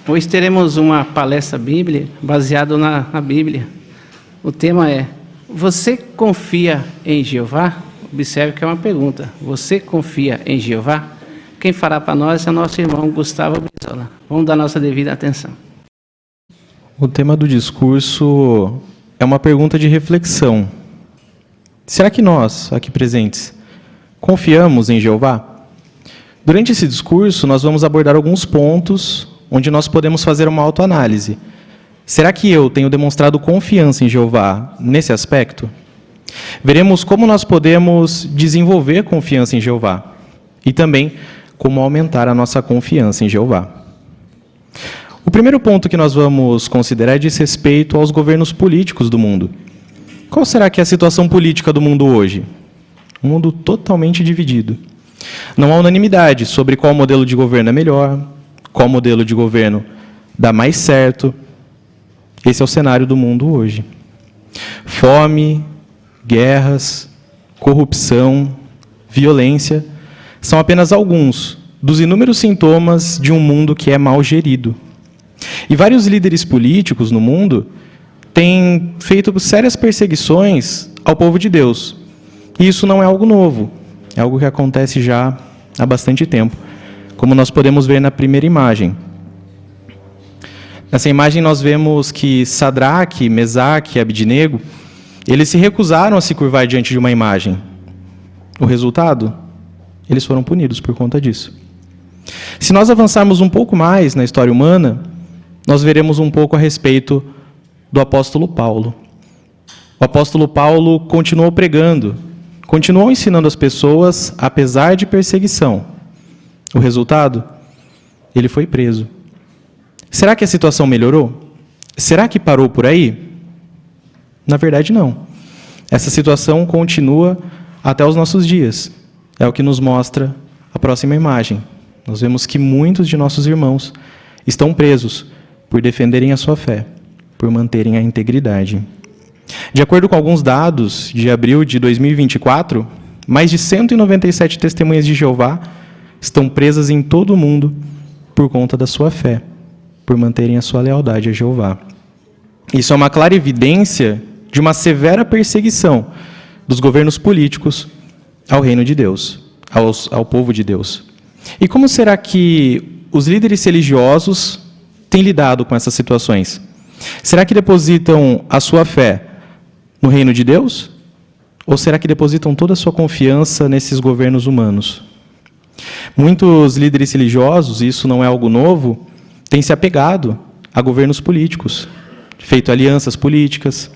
Hoje teremos uma palestra bíblica baseada na Bíblia. O tema é: você confia em Jeová? Observe que é uma pergunta. Você confia em Jeová? Quem fará para nós é nosso irmão Gustavo Brizola. Vamos dar nossa devida atenção. O tema do discurso é uma pergunta de reflexão. Será que nós, aqui presentes, confiamos em Jeová? Durante esse discurso, nós vamos abordar alguns pontos onde nós podemos fazer uma autoanálise. Será que eu tenho demonstrado confiança em Jeová nesse aspecto? Veremos como nós podemos desenvolver confiança em Jeová e também como aumentar a nossa confiança em Jeová. O primeiro ponto que nós vamos considerar diz respeito aos governos políticos do mundo. Qual será que é a situação política do mundo hoje? Um mundo totalmente dividido. Não há unanimidade sobre qual modelo de governo é melhor, qual modelo de governo dá mais certo. Esse é o cenário do mundo hoje. Fome, guerras, corrupção, violência são apenas alguns dos inúmeros sintomas de um mundo que é mal gerido. E vários líderes políticos no mundo têm feito sérias perseguições ao povo de Deus. E isso não é algo novo, é algo que acontece já há bastante tempo, como nós podemos ver na primeira imagem. Nessa imagem nós vemos que Sadraque, Mesaque e Abidnego, eles se recusaram a se curvar diante de uma imagem. O resultado? Eles foram punidos por conta disso. Se nós avançarmos um pouco mais na história humana, nós veremos um pouco a respeito do apóstolo Paulo. O apóstolo Paulo continuou pregando, continuou ensinando as pessoas, apesar de perseguição. O resultado? Ele foi preso. Será que a situação melhorou? Será que parou por aí? Na verdade, não. Essa situação continua até os nossos dias. É o que nos mostra a próxima imagem. Nós vemos que muitos de nossos irmãos estão presos por defenderem a sua fé, por manterem a integridade. De acordo com alguns dados de abril de 2024, mais de 197 testemunhas de Jeová estão presas em todo o mundo por conta da sua fé, por manterem a sua lealdade a Jeová. Isso é uma clara evidência de uma severa perseguição dos governos políticos ao reino de Deus, ao povo de Deus. E como será que os líderes religiosos têm lidado com essas situações? Será que depositam a sua fé no reino de Deus? Ou será que depositam toda a sua confiança nesses governos humanos? Muitos líderes religiosos, e isso não é algo novo, têm se apegado a governos políticos, feito alianças políticas,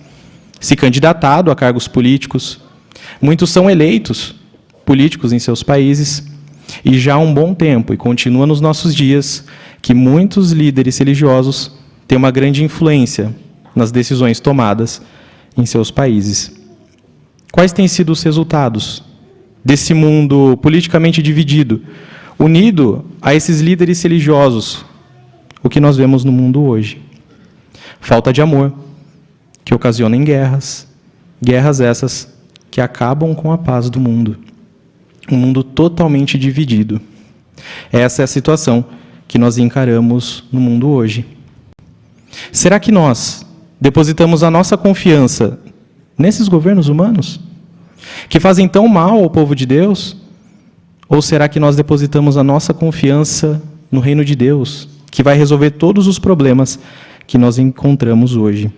se candidatado a cargos políticos. Muitos são eleitos políticos em seus países, e já há um bom tempo, e continua nos nossos dias, que muitos líderes religiosos têm uma grande influência nas decisões tomadas em seus países. Quais têm sido os resultados desse mundo politicamente dividido, unido a esses líderes religiosos? O que nós vemos no mundo hoje? Falta de amor, que ocasiona em guerras, guerras essas que acabam com a paz do mundo. Um mundo totalmente dividido. Essa é a situação que nós encaramos no mundo hoje. Será que nós depositamos a nossa confiança nesses governos humanos, que fazem tão mal ao povo de Deus? Ou será que nós depositamos a nossa confiança no reino de Deus, que vai resolver todos os problemas que nós encontramos hoje?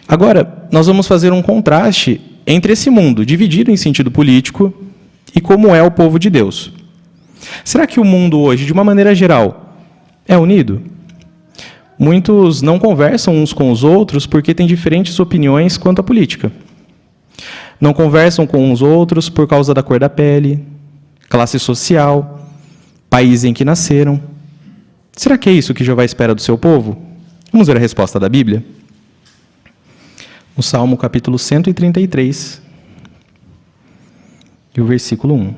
Agora, nós vamos fazer um contraste entre esse mundo dividido em sentido político e como é o povo de Deus. Será que o mundo hoje, de uma maneira geral, é unido? Muitos não conversam uns com os outros porque têm diferentes opiniões quanto à política. Não conversam com os outros por causa da cor da pele, classe social, país em que nasceram. Será que é isso que Jeová espera do seu povo? Vamos ver a resposta da Bíblia? O Salmo capítulo 133, e o versículo 1.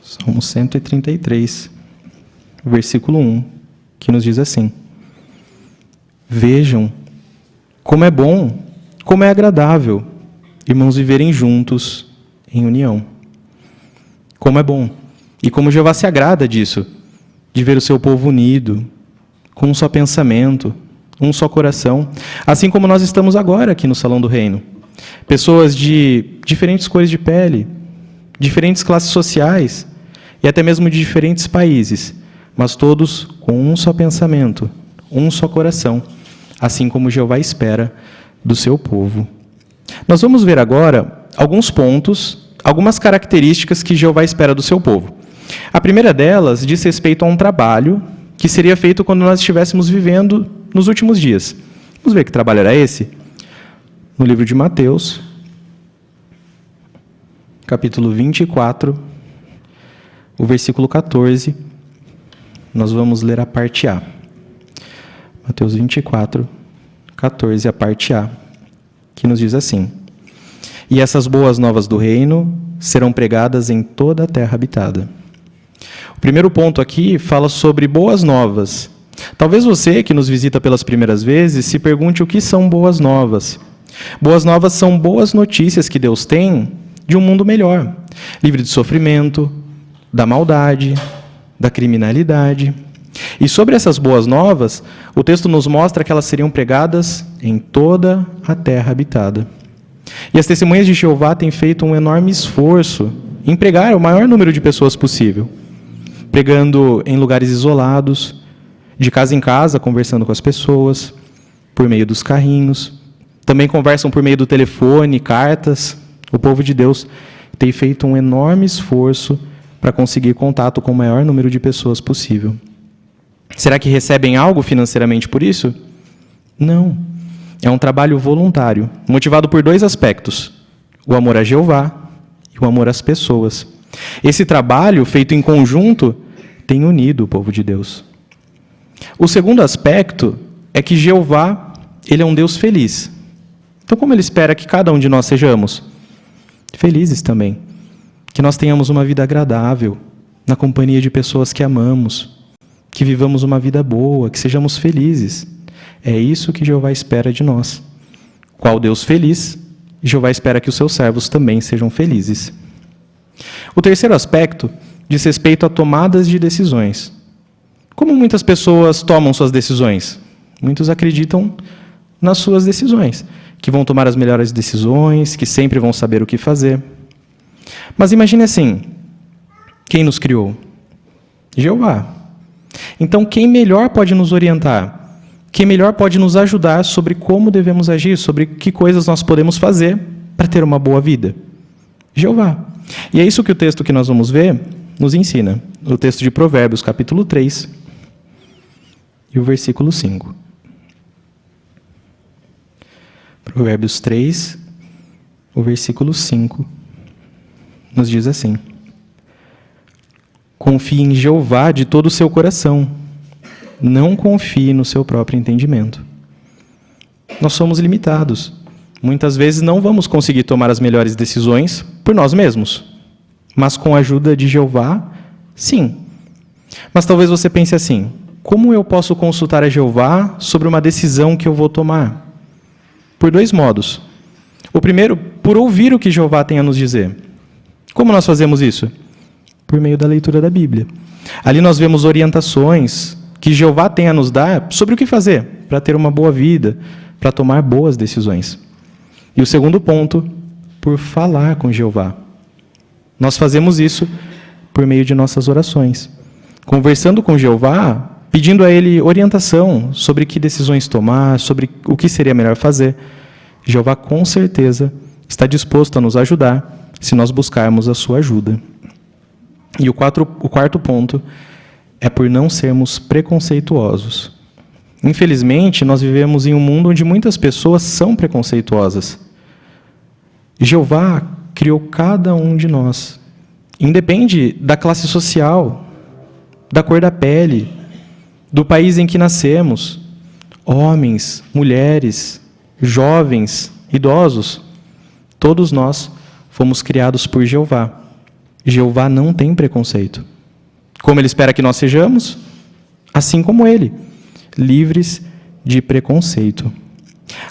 Salmo 133, versículo 1, que nos diz assim: Vejam como é bom, como é agradável, irmãos viverem juntos em união. Como é bom. E como Jeová se agrada disso, de ver o seu povo unido, com um só pensamento, um só coração, assim como nós estamos agora aqui no Salão do Reino. Pessoas de diferentes cores de pele, diferentes classes sociais e até mesmo de diferentes países, mas todos com um só pensamento, um só coração, assim como Jeová espera do seu povo. Nós vamos ver agora alguns pontos, algumas características que Jeová espera do seu povo. A primeira delas diz respeito a um trabalho que seria feito quando nós estivéssemos vivendo nos últimos dias. Vamos ver que trabalho era esse? No livro de Mateus, capítulo 24, o versículo 14, nós vamos ler a parte A. Mateus 24, 14, a parte A, que nos diz assim: E essas boas novas do reino serão pregadas em toda a terra habitada. O primeiro ponto aqui fala sobre boas novas. Talvez você, que nos visita pelas primeiras vezes, se pergunte o que são boas novas. Boas novas são boas notícias que Deus tem de um mundo melhor, livre de sofrimento, da maldade, da criminalidade. E sobre essas boas novas, o texto nos mostra que elas seriam pregadas em toda a terra habitada. E as testemunhas de Jeová têm feito um enorme esforço em pregar o maior número de pessoas possível, pregando em lugares isolados, de casa em casa, conversando com as pessoas, por meio dos carrinhos. Também conversam por meio do telefone, cartas. O povo de Deus tem feito um enorme esforço para conseguir contato com o maior número de pessoas possível. Será que recebem algo financeiramente por isso? Não. É um trabalho voluntário, motivado por dois aspectos: o amor a Jeová e o amor às pessoas. Esse trabalho, feito em conjunto, tem unido o povo de Deus. O segundo aspecto é que Jeová, ele é um Deus feliz. Então, como ele espera que cada um de nós sejamos? Felizes também. Que nós tenhamos uma vida agradável, na companhia de pessoas que amamos, que vivamos uma vida boa, que sejamos felizes. É isso que Jeová espera de nós. Qual Deus feliz, Jeová espera que os seus servos também sejam felizes. O terceiro aspecto diz respeito a tomadas de decisões. Como muitas pessoas tomam suas decisões? Muitos acreditam nas suas decisões, que vão tomar as melhores decisões, que sempre vão saber o que fazer. Mas imagine assim: quem nos criou? Jeová. Então, quem melhor pode nos orientar? Quem melhor pode nos ajudar sobre como devemos agir, sobre que coisas nós podemos fazer para ter uma boa vida? Jeová. E é isso que o texto que nós vamos ver nos ensina. O texto de Provérbios, capítulo 3, e o versículo 5. Provérbios 3, o versículo 5, nos diz assim: Confie em Jeová de todo o seu coração, não confie no seu próprio entendimento. Nós somos limitados. Muitas vezes não vamos conseguir tomar as melhores decisões por nós mesmos, mas com a ajuda de Jeová, sim. Mas talvez você pense assim: como eu posso consultar a Jeová sobre uma decisão que eu vou tomar? Por dois modos. O primeiro, por ouvir o que Jeová tem a nos dizer. Como nós fazemos isso? Por meio da leitura da Bíblia. Ali nós vemos orientações que Jeová tem a nos dar sobre o que fazer para ter uma boa vida, para tomar boas decisões. E o segundo ponto, por falar com Jeová. Nós fazemos isso por meio de nossas orações, conversando com Jeová, pedindo a Ele orientação sobre que decisões tomar, sobre o que seria melhor fazer. Jeová, com certeza, está disposto a nos ajudar se nós buscarmos a sua ajuda. E o quarto ponto é por não sermos preconceituosos. Infelizmente, nós vivemos em um mundo onde muitas pessoas são preconceituosas. Jeová criou cada um de nós. Independe da classe social, da cor da pele, do país em que nascemos, homens, mulheres, jovens, idosos, todos nós fomos criados por Jeová. Jeová não tem preconceito. Como Ele espera que nós sejamos? Assim como Ele, livres de preconceito.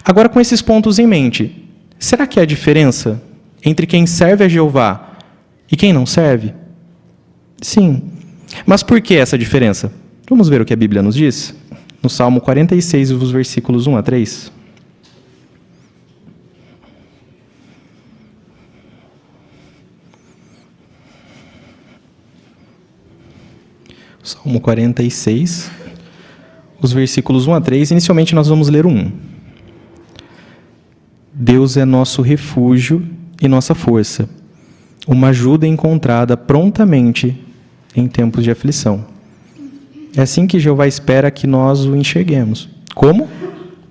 Agora, com esses pontos em mente, será que há diferença entre quem serve a Jeová e quem não serve? Sim. Mas por que essa diferença? Vamos ver o que a Bíblia nos diz? No Salmo 46, os versículos 1 a 3. Salmo 46, os versículos 1 a 3. Inicialmente nós vamos ler o 1. Deus é nosso refúgio e nossa força, uma ajuda encontrada prontamente em tempos de aflição. É assim que Jeová espera que nós o enxerguemos, como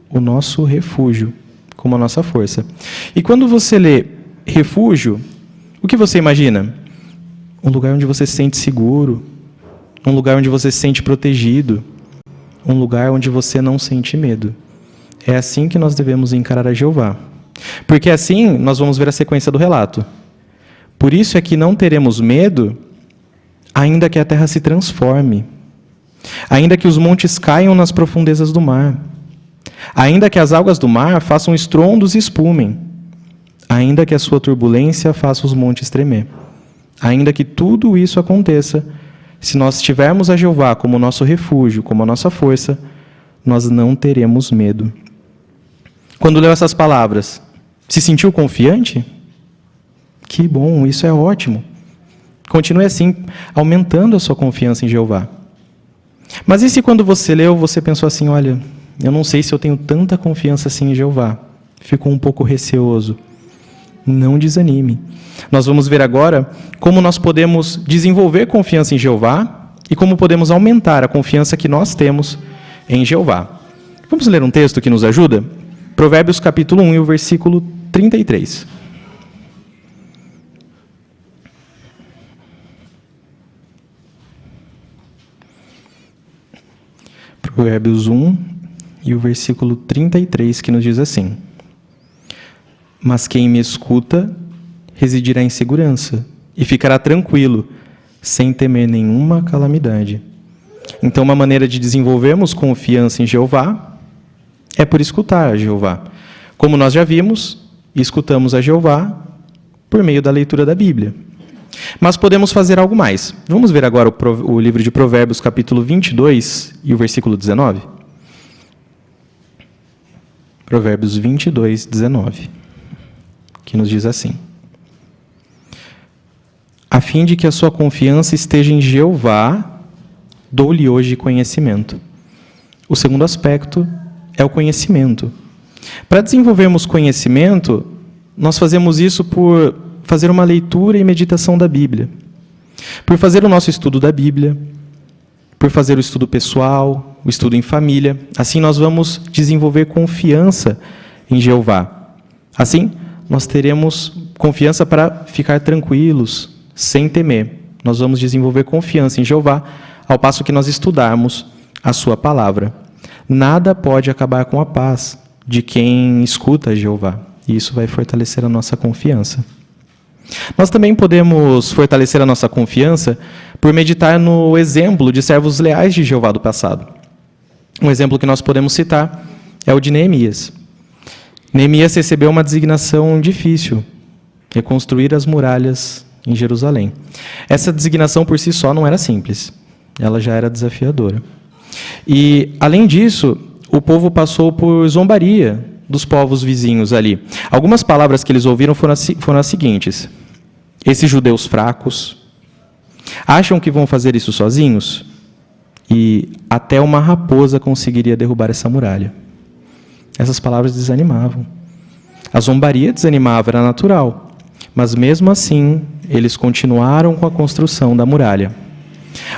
o nosso refúgio, como a nossa força. E quando você lê refúgio, o que você imagina? Um lugar onde você se sente seguro, um lugar onde você se sente protegido, um lugar onde você não sente medo. É assim que nós devemos encarar a Jeová. Porque assim nós vamos ver a sequência do relato. Por isso é que não teremos medo, ainda que a terra se transforme, ainda que os montes caiam nas profundezas do mar, ainda que as águas do mar façam estrondos e espumem, ainda que a sua turbulência faça os montes tremer, ainda que tudo isso aconteça, se nós tivermos a Jeová como nosso refúgio, como a nossa força, nós não teremos medo. Quando leu essas palavras, se sentiu confiante? Que bom, isso é ótimo. Continue assim, aumentando a sua confiança em Jeová. Mas e se quando você leu, você pensou assim, olha, eu não sei se eu tenho tanta confiança assim em Jeová. Ficou um pouco receoso. Não desanime. Nós vamos ver agora como nós podemos desenvolver confiança em Jeová e como podemos aumentar a confiança que nós temos em Jeová. Vamos ler um texto que nos ajuda? Provérbios capítulo 1 e o versículo 33. Provérbios 1 e o versículo 33, que nos diz assim: Mas quem me escuta residirá em segurança e ficará tranquilo, sem temer nenhuma calamidade. Então, uma maneira de desenvolvermos confiança em Jeová é por escutar a Jeová. Como nós já vimos, escutamos a Jeová por meio da leitura da Bíblia. Mas podemos fazer algo mais. Vamos ver agora o livro de Provérbios, capítulo 22 e o versículo 19. Provérbios 22, 19, que nos diz assim: A fim de que a sua confiança esteja em Jeová, dou-lhe hoje conhecimento. O segundo aspecto é o conhecimento. Para desenvolvermos conhecimento, nós fazemos isso por fazer uma leitura e meditação da Bíblia, por fazer o nosso estudo da Bíblia, por fazer o estudo pessoal, o estudo em família. Assim nós vamos desenvolver confiança em Jeová. Assim, nós teremos confiança para ficar tranquilos, sem temer. Nós vamos desenvolver confiança em Jeová, ao passo que nós estudarmos a sua palavra. Nada pode acabar com a paz de quem escuta Jeová. E isso vai fortalecer a nossa confiança. Nós também podemos fortalecer a nossa confiança por meditar no exemplo de servos leais de Jeová do passado. Um exemplo que nós podemos citar é o de Neemias. Neemias recebeu uma designação difícil: reconstruir as muralhas em Jerusalém. Essa designação por si só não era simples, ela já era desafiadora. E, além disso, o povo passou por zombaria dos povos vizinhos ali. Algumas palavras que eles ouviram foram as seguintes: esses judeus fracos acham que vão fazer isso sozinhos? E até uma raposa conseguiria derrubar essa muralha. Essas palavras desanimavam. A zombaria desanimava, era natural. Mas mesmo assim, eles continuaram com a construção da muralha.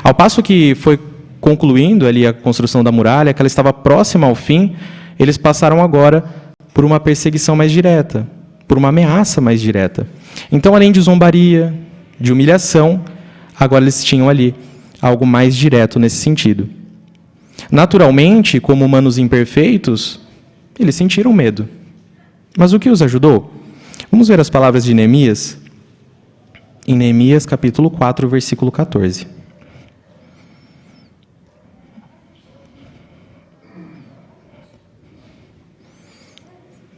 Ao passo que foi concluindo ali a construção da muralha, que ela estava próxima ao fim, eles passaram agora por uma perseguição mais direta, por uma ameaça mais direta. Então, além de zombaria, de humilhação, agora eles tinham ali algo mais direto nesse sentido. Naturalmente, como humanos imperfeitos, eles sentiram medo. Mas o que os ajudou? Vamos ver as palavras de Neemias, em Neemias capítulo 4, versículo 14.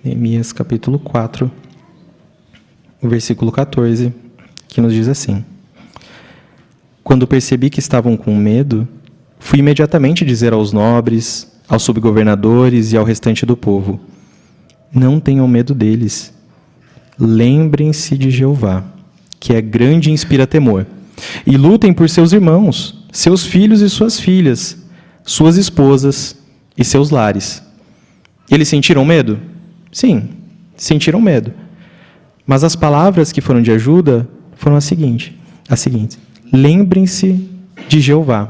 Neemias capítulo 4, o versículo 14, que nos diz assim: quando percebi que estavam com medo, fui imediatamente dizer aos nobres, aos subgovernadores e ao restante do povo: não tenham medo deles. Lembrem-se de Jeová, que é grande e inspira temor, e lutem por seus irmãos, seus filhos e suas filhas, suas esposas e seus lares. Eles sentiram medo? Sim, sentiram medo. Mas as palavras que foram de ajuda foram as seguintes: lembrem-se de Jeová.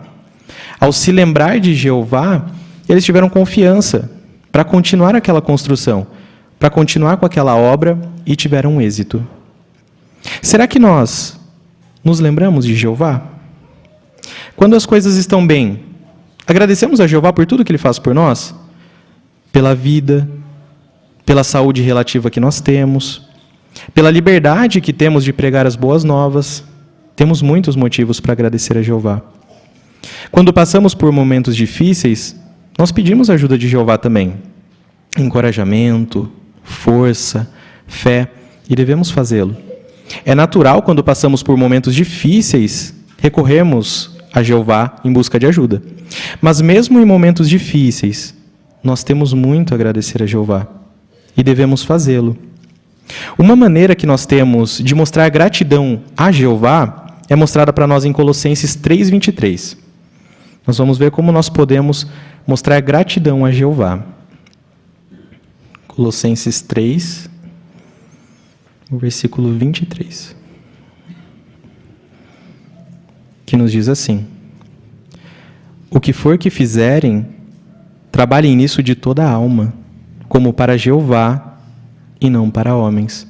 Ao se lembrar de Jeová, eles tiveram confiança para continuar aquela construção, para continuar com aquela obra, e tiveram êxito. Será que nós nos lembramos de Jeová? Quando as coisas estão bem, agradecemos a Jeová por tudo que Ele faz por nós? Pela vida, pela saúde relativa que nós temos, pela liberdade que temos de pregar as boas novas. Temos muitos motivos para agradecer a Jeová. Quando passamos por momentos difíceis, nós pedimos a ajuda de Jeová também. Encorajamento, força, fé, e devemos fazê-lo. É natural, quando passamos por momentos difíceis, recorrermos a Jeová em busca de ajuda. Mas mesmo em momentos difíceis, nós temos muito a agradecer a Jeová e devemos fazê-lo. Uma maneira que nós temos de mostrar gratidão a Jeová é mostrada para nós em Colossenses 3:23. Nós vamos ver como nós podemos mostrar gratidão a Jeová. Colossenses 3, o versículo 23. Que nos diz assim: o que for que fizerem, trabalhem nisso de toda a alma, como para Jeová e não para homens.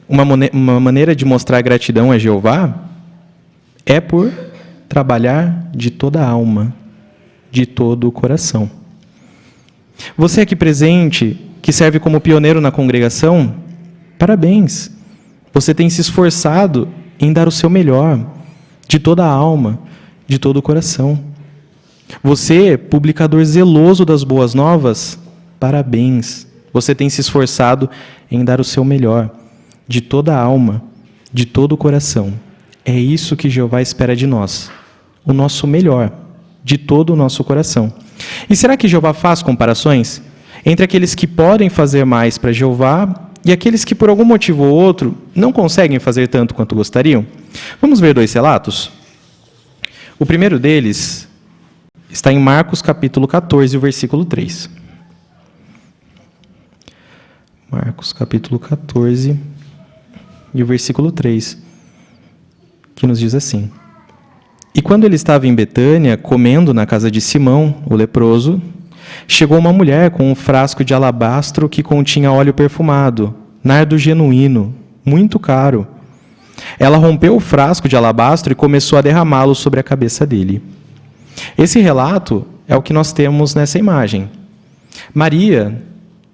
Uma maneira de mostrar gratidão a Jeová é por trabalhar de toda a alma, de todo o coração. Você aqui presente, que serve como pioneiro na congregação, parabéns! Você tem se esforçado em dar o seu melhor, de toda a alma, de todo o coração. Você, publicador zeloso das boas novas, parabéns! Você tem se esforçado em dar o seu melhor, de toda a alma, de todo o coração. É isso que Jeová espera de nós, o nosso melhor, de todo o nosso coração. E será que Jeová faz comparações entre aqueles que podem fazer mais para Jeová e aqueles que, por algum motivo ou outro, não conseguem fazer tanto quanto gostariam? Vamos ver 2 relatos? O primeiro deles está em Marcos capítulo 14, o versículo 3. Marcos capítulo 14 e o versículo 3, que nos diz assim: e quando ele estava em Betânia, comendo na casa de Simão, o leproso, chegou uma mulher com um frasco de alabastro que continha óleo perfumado, nardo genuíno, muito caro. Ela rompeu o frasco de alabastro e começou a derramá-lo sobre a cabeça dele. Esse relato é o que nós temos nessa imagem. Maria,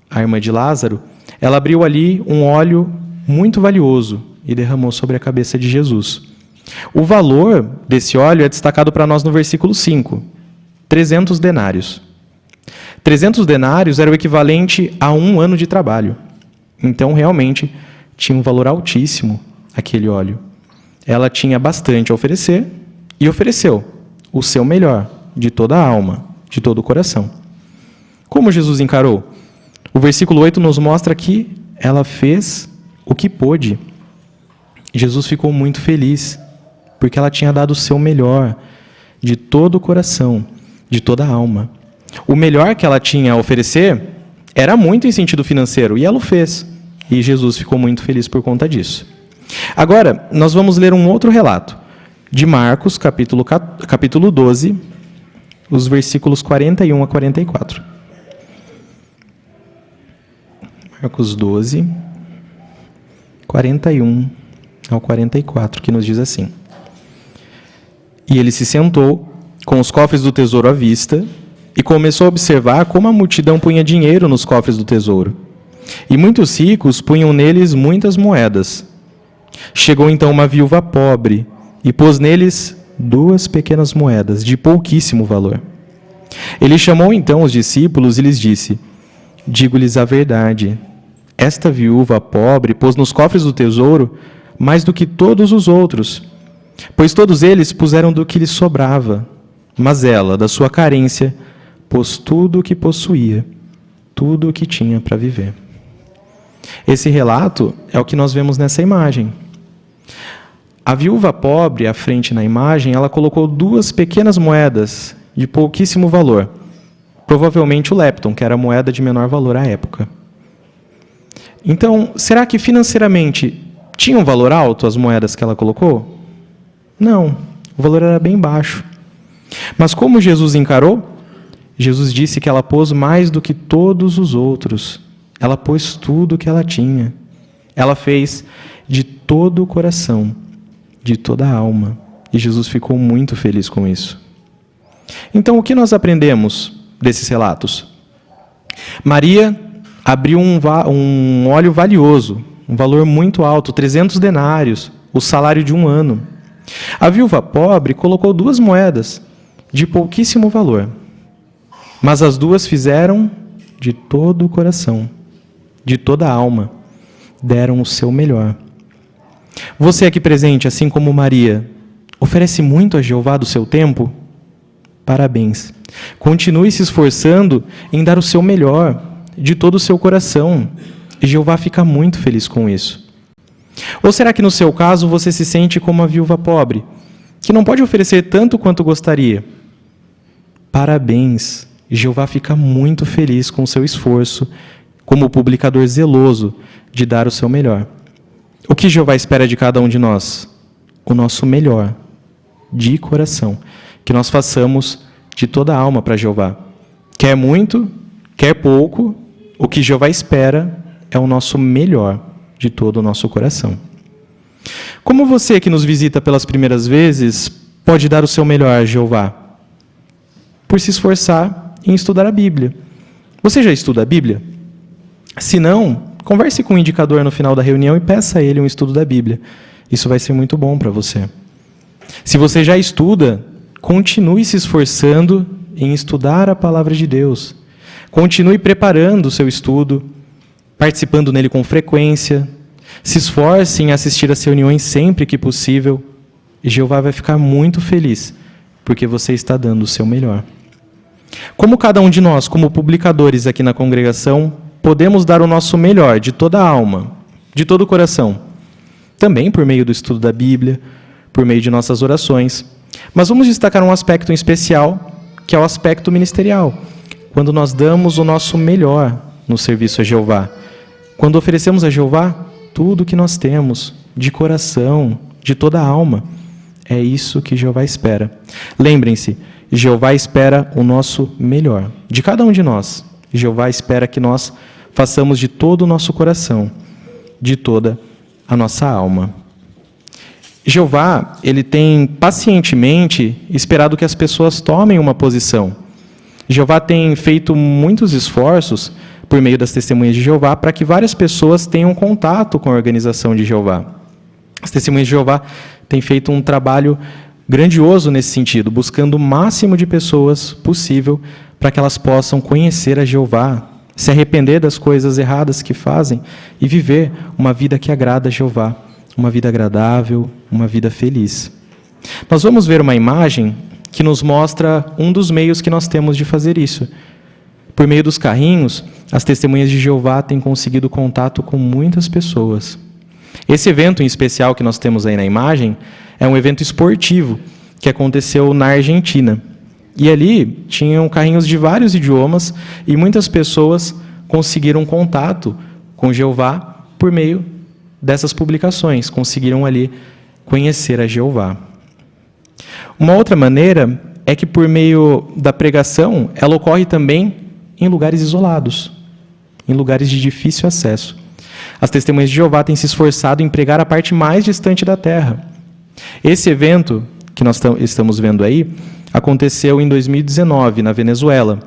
a irmã de Lázaro, ela abriu ali um óleo muito valioso e derramou sobre a cabeça de Jesus. O valor desse óleo é destacado para nós no versículo 5, 300 denários. 300 denários era o equivalente a 1 ano de trabalho. Então, realmente, tinha um valor altíssimo aquele óleo. Ela tinha bastante a oferecer e ofereceu o seu melhor, de toda a alma, de todo o coração. Como Jesus encarou? O versículo 8 nos mostra que ela fez o que pôde. Jesus ficou muito feliz, porque ela tinha dado o seu melhor, de todo o coração, de toda a alma. O melhor que ela tinha a oferecer era muito em sentido financeiro, e ela o fez. E Jesus ficou muito feliz por conta disso. Agora, nós vamos ler um outro relato, de Marcos, capítulo 12, os versículos 41 a 44. Marcos 12, 41 ao 44, que nos diz assim: e ele se sentou, com os cofres do tesouro à vista, e começou a observar como a multidão punha dinheiro nos cofres do tesouro. E muitos ricos punham neles muitas moedas. Chegou então uma viúva pobre, e pôs neles 2 pequenas moedas, de pouquíssimo valor. Ele chamou então os discípulos e lhes disse: digo-lhes a verdade, esta viúva pobre pôs nos cofres do tesouro mais do que todos os outros, Pois todos eles puseram do que lhes sobrava, mas ela, da sua carência, pôs tudo o que possuía, tudo o que tinha para viver. Esse relato é o que nós vemos nessa imagem. A viúva pobre, à frente na imagem, ela colocou 2 pequenas moedas de pouquíssimo valor. Provavelmente o lepton, que era a moeda de menor valor à época. Então, será que financeiramente tinham um valor alto as moedas que ela colocou? Não, o valor era bem baixo. Mas como Jesus encarou? Jesus disse que ela pôs mais do que todos os outros. Ela pôs tudo o que ela tinha. Ela fez de todo o coração, de toda a alma. E Jesus ficou muito feliz com isso. Então, o que nós aprendemos desses relatos? Maria abriu um óleo valioso, um valor muito alto, 300 denários, o salário de um ano. A viúva pobre colocou 2 moedas de pouquíssimo valor, mas as 2 fizeram de todo o coração, de toda a alma, deram o seu melhor. Você aqui presente, assim como Maria, oferece muito a Jeová do seu tempo? Parabéns. Continue se esforçando em dar o seu melhor, de todo o seu coração. E Jeová fica muito feliz com isso. Ou será que no seu caso você se sente como a viúva pobre, que não pode oferecer tanto quanto gostaria? Parabéns. Jeová fica muito feliz com o seu esforço, como publicador zeloso de dar o seu melhor. O que Jeová espera de cada um de nós? O nosso melhor, de coração, que nós façamos de toda a alma para Jeová. Quer muito, quer pouco, o que Jeová espera é o nosso melhor, de todo o nosso coração. Como você que nos visita pelas primeiras vezes pode dar o seu melhor a Jeová? Por se esforçar em estudar a Bíblia. Você já estuda a Bíblia? Se não, converse com o indicador no final da reunião e peça a ele um estudo da Bíblia. Isso vai ser muito bom para você. Se você já estuda, continue se esforçando em estudar a palavra de Deus. Continue preparando o seu estudo, participando nele com frequência. Se esforce em assistir às reuniões sempre que possível. E Jeová vai ficar muito feliz, porque você está dando o seu melhor. Como cada um de nós, como publicadores aqui na congregação, podemos dar o nosso melhor de toda a alma, de todo o coração. Também por meio do estudo da Bíblia, por meio de nossas orações. Mas vamos destacar um aspecto em especial, que é o aspecto ministerial. Quando nós damos o nosso melhor no serviço a Jeová. Quando oferecemos a Jeová tudo o que nós temos, de coração, de toda a alma. É isso que Jeová espera. Lembrem-se, Jeová espera o nosso melhor, de cada um de nós. Jeová espera que nós façamos de todo o nosso coração, de toda a nossa alma. Jeová, ele tem pacientemente esperado que as pessoas tomem uma posição. Jeová tem feito muitos esforços, por meio das testemunhas de Jeová, para que várias pessoas tenham contato com a organização de Jeová. As testemunhas de Jeová têm feito um trabalho grandioso nesse sentido, buscando o máximo de pessoas possível para que elas possam conhecer a Jeová, se arrepender das coisas erradas que fazem e viver uma vida que agrada a Jeová, uma vida agradável, uma vida feliz. Nós vamos ver uma imagem que nos mostra um dos meios que nós temos de fazer isso. Por meio dos carrinhos, as testemunhas de Jeová têm conseguido contato com muitas pessoas. Esse evento em especial que nós temos aí na imagem é um evento esportivo que aconteceu na Argentina. E ali tinham carrinhos de vários idiomas e muitas pessoas conseguiram contato com Jeová por meio dessas publicações, conseguiram ali conhecer a Jeová. Uma outra maneira é que por meio da pregação, ela ocorre também em lugares isolados, em lugares de difícil acesso. As testemunhas de Jeová têm se esforçado em pregar a parte mais distante da terra. Esse evento que nós estamos vendo aí aconteceu em 2019, na Venezuela,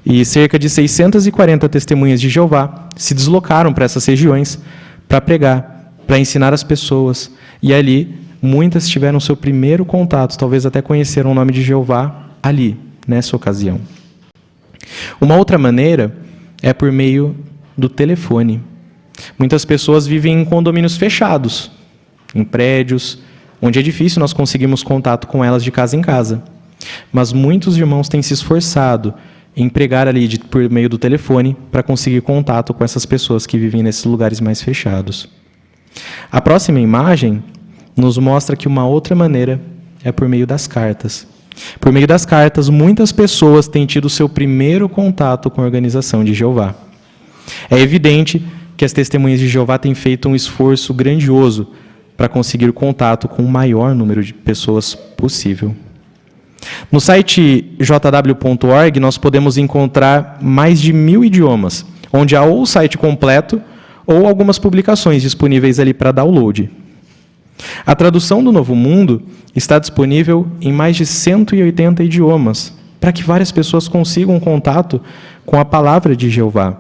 e cerca de 640 testemunhas de Jeová se deslocaram para essas regiões para pregar, para ensinar as pessoas, e ali muitas tiveram seu primeiro contato, talvez até conheceram o nome de Jeová ali, nessa ocasião. Uma outra maneira é por meio do telefone. Muitas pessoas vivem em condomínios fechados, em prédios, onde é difícil nós conseguirmos contato com elas de casa em casa. Mas muitos irmãos têm se esforçado em pregar ali por meio do telefone para conseguir contato com essas pessoas que vivem nesses lugares mais fechados. A próxima imagem nos mostra que uma outra maneira é por meio das cartas. Por meio das cartas, muitas pessoas têm tido seu primeiro contato com a organização de Jeová. É evidente que as testemunhas de Jeová têm feito um esforço grandioso para conseguir contato com o maior número de pessoas possível. No site jw.org, nós podemos encontrar mais de 1000 idiomas, onde há ou o site completo ou algumas publicações disponíveis ali para download. A tradução do Novo Mundo está disponível em mais de 180 idiomas, para que várias pessoas consigam contato com a palavra de Jeová.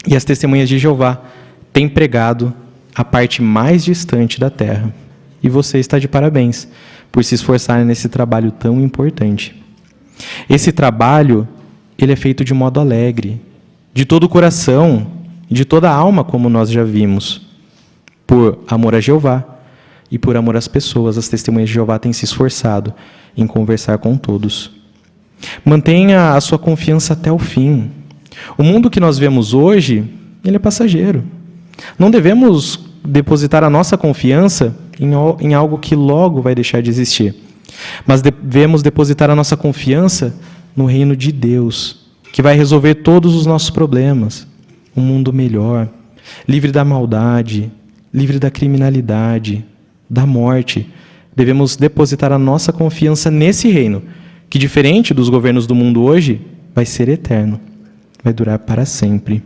E as testemunhas de Jeová têm pregado a parte mais distante da terra. E você está de parabéns por se esforçar nesse trabalho tão importante. Esse trabalho, ele é feito de modo alegre, de todo o coração, de toda a alma, como nós já vimos. Por amor a Jeová e por amor às pessoas, as testemunhas de Jeová têm se esforçado em conversar com todos. Mantenha a sua confiança até o fim. O mundo que nós vemos hoje, ele é passageiro. Não devemos depositar a nossa confiança em algo que logo vai deixar de existir. Mas devemos depositar a nossa confiança no reino de Deus, que vai resolver todos os nossos problemas. Um mundo melhor, livre da maldade, livre da criminalidade, da morte. Devemos depositar a nossa confiança nesse reino, que, diferente dos governos do mundo hoje, vai ser eterno, vai durar para sempre.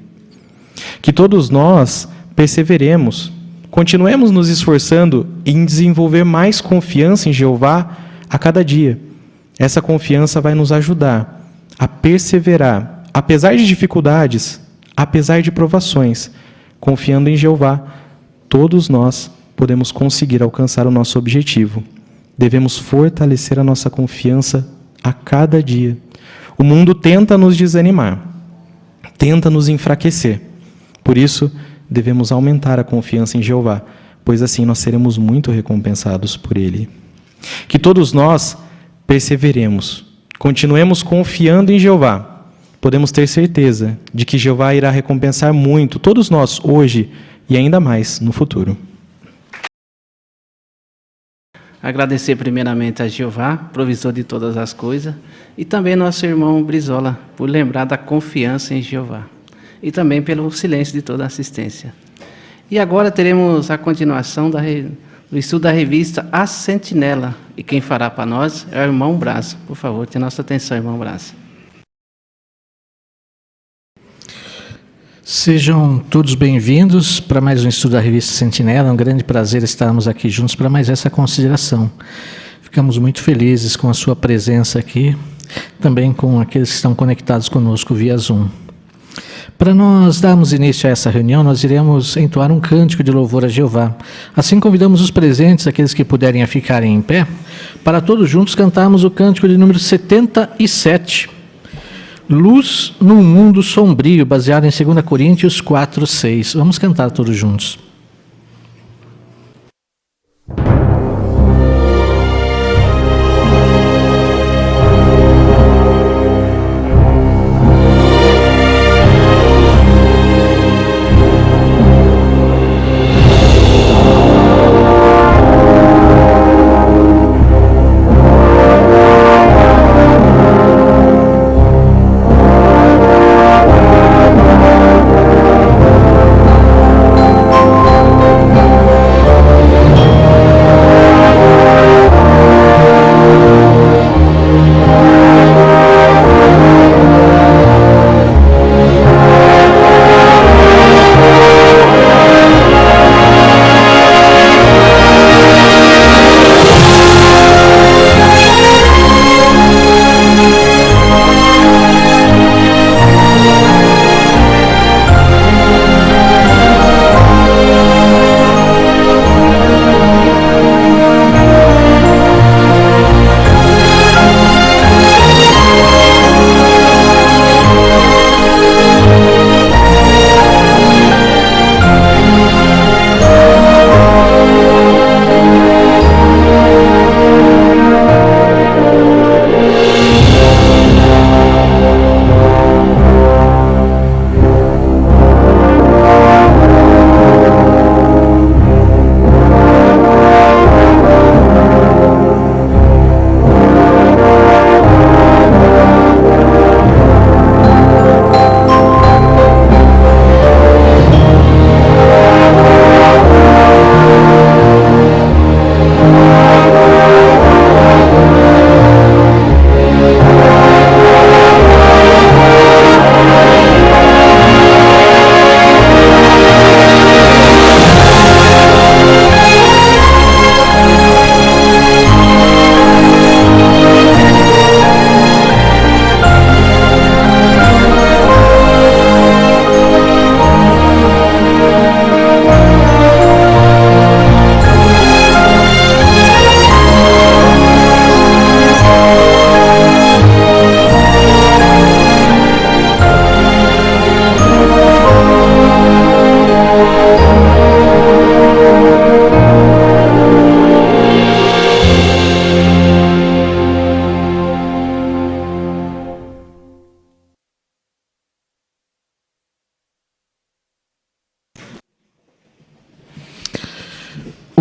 Que todos nós perseveremos, continuemos nos esforçando em desenvolver mais confiança em Jeová a cada dia. Essa confiança vai nos ajudar a perseverar, apesar de dificuldades, apesar de provações. Confiando em Jeová, todos nós podemos conseguir alcançar o nosso objetivo. Devemos fortalecer a nossa confiança a cada dia. O mundo tenta nos desanimar, tenta nos enfraquecer. Por isso, devemos aumentar a confiança em Jeová, pois assim nós seremos muito recompensados por Ele. Que todos nós perseveremos, continuemos confiando em Jeová. Podemos ter certeza de que Jeová irá recompensar muito todos nós hoje e ainda mais no futuro. Agradecer primeiramente a Jeová, provisor de todas as coisas, e também nosso irmão Brizola, por lembrar da confiança em Jeová. E também pelo silêncio de toda a assistência. E agora teremos a continuação do estudo da revista A Sentinela. E quem fará para nós é o irmão Braz. Por favor, tenha nossa atenção, irmão Braz. Sejam todos bem-vindos para mais um estudo da revista Sentinela. É um grande prazer estarmos aqui juntos para mais essa consideração. Ficamos muito felizes com a sua presença aqui, também com aqueles que estão conectados conosco via Zoom. Para nós darmos início a essa reunião, nós iremos entoar um cântico de louvor a Jeová. Assim convidamos os presentes, aqueles que puderem a ficarem em pé, para todos juntos cantarmos o cântico de número 77, Luz num Mundo Sombrio, baseado em 2 Coríntios 4:6. Vamos cantar todos juntos.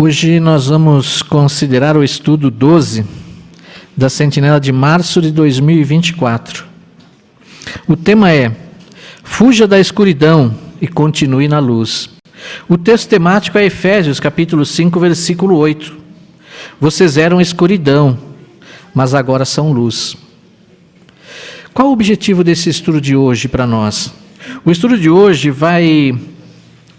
Hoje nós vamos considerar o estudo 12 da Sentinela de março de 2024. O tema é: fuja da escuridão e continue na luz. O texto temático é Efésios, capítulo 5, versículo 8. Vocês eram escuridão, mas agora são luz. Qual o objetivo desse estudo de hoje para nós? O estudo de hoje vai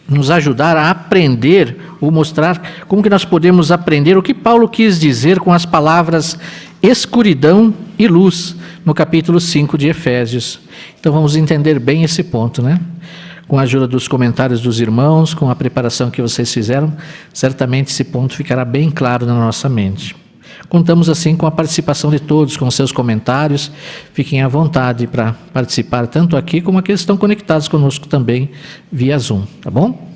nos ajudar a aprender, ou mostrar como que nós podemos aprender o que Paulo quis dizer com as palavras escuridão e luz, no capítulo 5 de Efésios. Então vamos entender bem esse ponto, né? Com a ajuda dos comentários dos irmãos, com a preparação que vocês fizeram, certamente esse ponto ficará bem claro na nossa mente. Contamos assim com a participação de todos, com seus comentários. Fiquem à vontade para participar, tanto aqui como aqueles que estão conectados conosco também via Zoom, tá bom?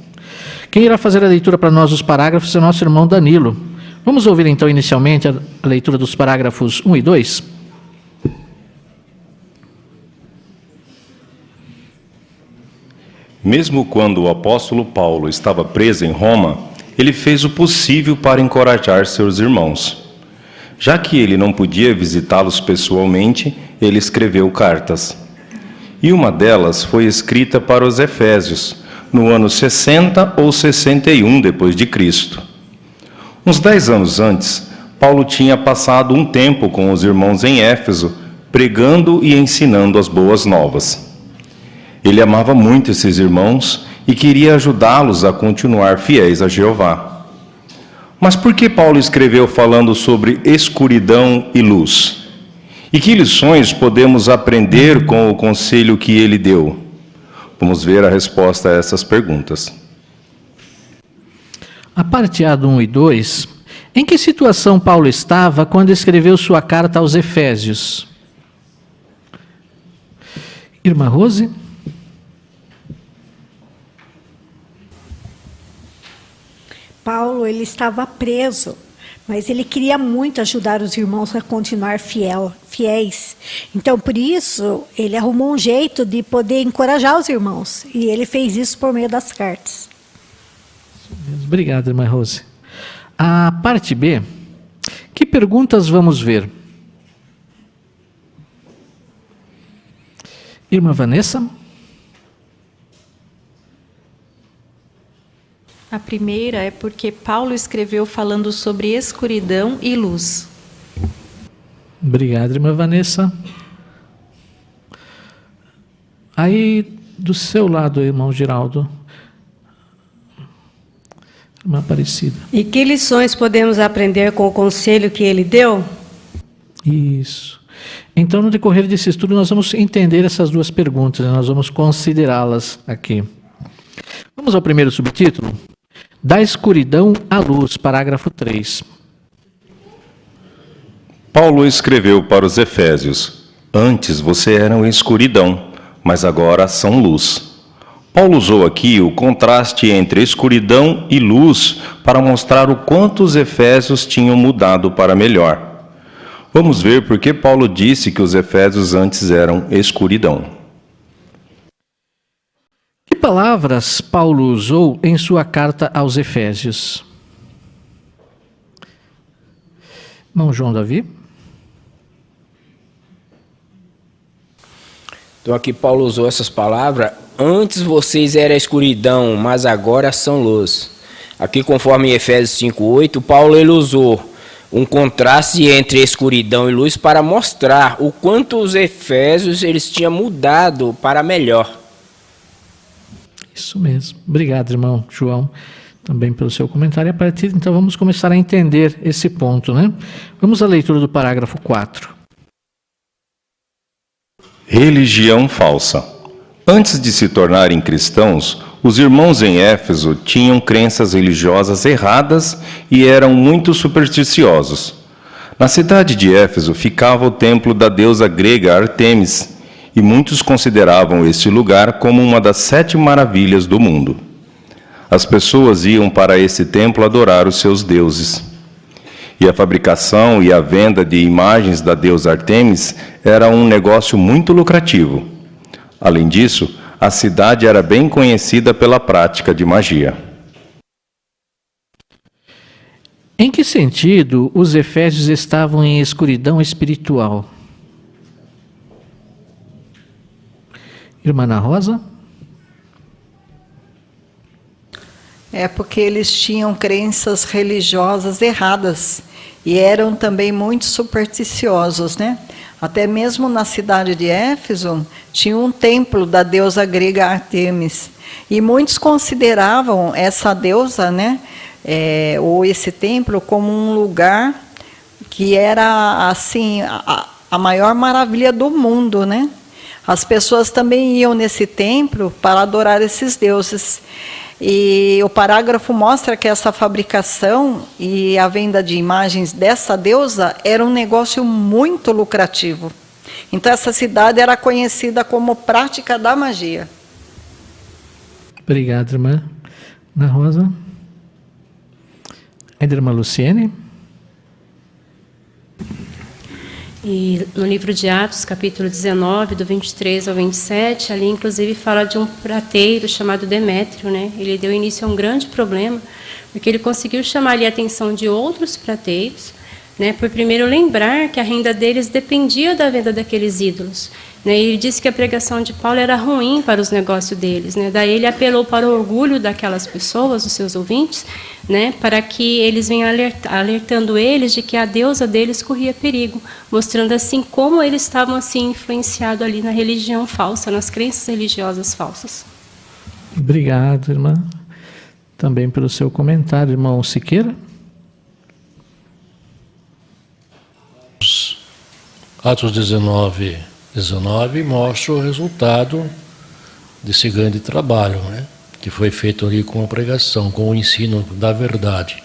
Quem irá fazer a leitura para nós dos parágrafos é o nosso irmão Danilo. Vamos ouvir então inicialmente a leitura dos parágrafos 1 e 2? Mesmo quando o apóstolo Paulo estava preso em Roma, ele fez o possível para encorajar seus irmãos. Já que ele não podia visitá-los pessoalmente, ele escreveu cartas. E uma delas foi escrita para os Efésios, no ano 60 ou 61 depois de Cristo. Uns 10 anos antes, Paulo tinha passado um tempo com os irmãos em Éfeso, pregando e ensinando as boas novas. Ele amava muito esses irmãos e queria ajudá-los a continuar fiéis a Jeová. Mas por que Paulo escreveu falando sobre escuridão e luz? E que lições podemos aprender com o conselho que ele deu? Vamos ver a resposta a essas perguntas. A parte A do 1 e 2, em que situação Paulo estava quando escreveu sua carta aos Efésios? Irmã Rose? Paulo, ele estava preso, mas ele queria muito ajudar os irmãos a continuar fiéis. Então, por isso, ele arrumou um jeito de poder encorajar os irmãos. E ele fez isso por meio das cartas. Obrigado, irmã Rose. A parte B, que perguntas vamos ver? Irmã Vanessa? A primeira é porque Paulo escreveu falando sobre escuridão e luz. Obrigado, irmã Vanessa. Aí, do seu lado, irmão Giraldo. Irmã Aparecida. E que lições podemos aprender com o conselho que ele deu? Isso. Então, no decorrer desse estudo, nós vamos entender essas duas perguntas, né? Nós vamos considerá-las aqui. Vamos ao primeiro subtítulo? Da escuridão à luz, parágrafo 3. Paulo escreveu para os Efésios: Antes você eram escuridão, mas agora são luz. Paulo usou aqui o contraste entre escuridão e luz para mostrar o quanto os Efésios tinham mudado para melhor. Vamos ver por que Paulo disse que os Efésios antes eram escuridão. Que palavras Paulo usou em sua carta aos Efésios? Irmão João Davi? Então aqui Paulo usou essas palavras: antes vocês eram escuridão, mas agora são luz. Aqui, conforme em Efésios 5:8, Paulo ele usou um contraste entre escuridão e luz para mostrar o quanto os Efésios eles tinham mudado para melhor. Isso mesmo. Obrigado, irmão João, também pelo seu comentário. A partir então vamos começar a entender esse ponto, né? Vamos à leitura do parágrafo 4. Religião falsa. Antes de se tornarem cristãos, os irmãos em Éfeso tinham crenças religiosas erradas e eram muito supersticiosos. Na cidade de Éfeso ficava o templo da deusa grega Ártemis, e muitos consideravam este lugar como uma das 7 maravilhas do mundo. As pessoas iam para esse templo adorar os seus deuses. E a fabricação e a venda de imagens da deusa Ártemis era um negócio muito lucrativo. Além disso, a cidade era bem conhecida pela prática de magia. Em que sentido os efésios estavam em escuridão espiritual? Irmã Ana Rosa? É porque eles tinham crenças religiosas erradas e eram também muito supersticiosos, né? Até mesmo na cidade de Éfeso tinha um templo da deusa grega Ártemis e muitos consideravam essa deusa, né, ou esse templo como um lugar que era assim a maior maravilha do mundo, né? As pessoas também iam nesse templo para adorar esses deuses. E o parágrafo mostra que essa fabricação e a venda de imagens dessa deusa era um negócio muito lucrativo. Então essa cidade era conhecida como prática da magia. Obrigado, irmã Ana Rosa. Ainda irmã Luciene? E no livro de Atos, capítulo 19, do 23 ao 27, ali inclusive fala de um prateiro chamado Demétrio, né? Ele deu início a um grande problema, porque ele conseguiu chamar ali a atenção de outros prateiros, né? Por primeiro lembrar que a renda deles dependia da venda daqueles ídolos, né? E ele disse que a pregação de Paulo era ruim para os negócios deles, né? Daí ele apelou para o orgulho daquelas pessoas, os seus ouvintes, né? Para que eles venham alertando eles de que a deusa deles corria perigo, mostrando assim como eles estavam assim influenciados ali na religião falsa, nas crenças religiosas falsas. Obrigado, irmã. Também pelo seu comentário, irmão Siqueira. Atos 19 mostra o resultado desse grande trabalho, né? Que foi feito ali com a pregação, com o ensino da verdade.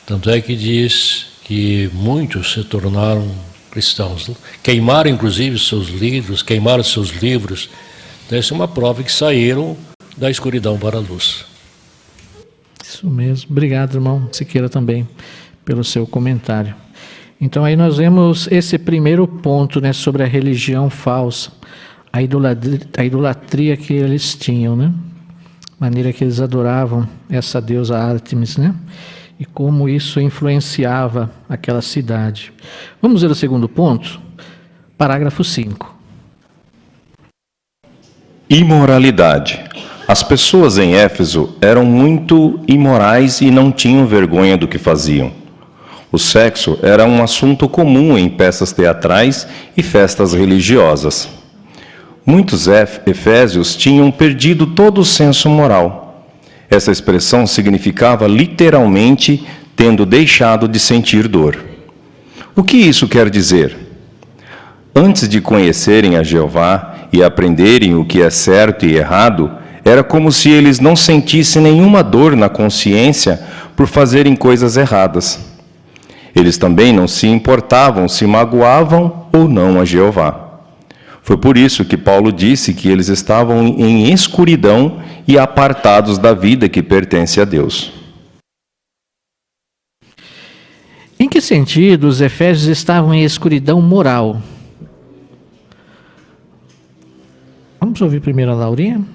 Tanto é que diz que muitos se tornaram cristãos. Queimaram, inclusive, seus livros. Então, essa é uma prova que saíram da escuridão para a luz. Isso mesmo. Obrigado, irmão Siqueira, também pelo seu comentário. Então aí nós vemos esse primeiro ponto, né, sobre a religião falsa, a idolatria que eles tinham, né? Maneira que eles adoravam essa deusa Ártemis, né? E como isso influenciava aquela cidade. Vamos ver o segundo ponto? Parágrafo 5. Imoralidade. As pessoas em Éfeso eram muito imorais e não tinham vergonha do que faziam. O sexo era um assunto comum em peças teatrais e festas religiosas. Muitos efésios tinham perdido todo o senso moral. Essa expressão significava literalmente tendo deixado de sentir dor. O que isso quer dizer? Antes de conhecerem a Jeová e aprenderem o que é certo e errado, era como se eles não sentissem nenhuma dor na consciência por fazerem coisas erradas. Eles também não se importavam se magoavam ou não a Jeová. Foi por isso que Paulo disse que eles estavam em escuridão e apartados da vida que pertence a Deus. Em que sentido os efésios estavam em escuridão moral? Vamos ouvir primeiro a Laurinha?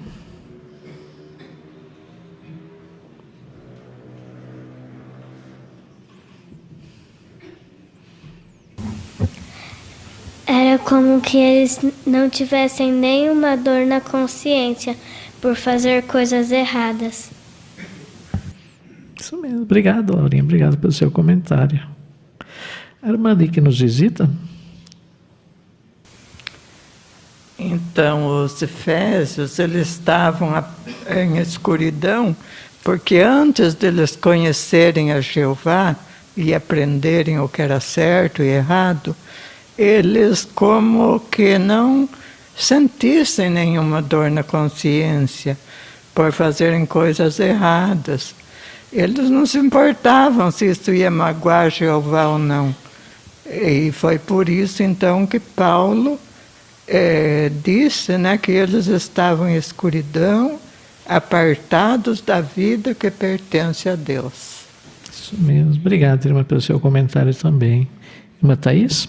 Era como que eles não tivessem nenhuma dor na consciência por fazer coisas erradas. Isso mesmo. Obrigado, Laurinha. Obrigado pelo seu comentário. A irmã ali que nos visita. Então, os efésios, eles estavam em escuridão, porque antes deles conhecerem a Jeová e aprenderem o que era certo e errado, eles como que não sentissem nenhuma dor na consciência por fazerem coisas erradas. Eles não se importavam se isso ia magoar Jeová ou não. E foi por isso, então, que Paulo disse, né, que eles estavam em escuridão, apartados da vida que pertence a Deus. Isso mesmo. Obrigado, irmã, pelo seu comentário também. Irmã Thaís?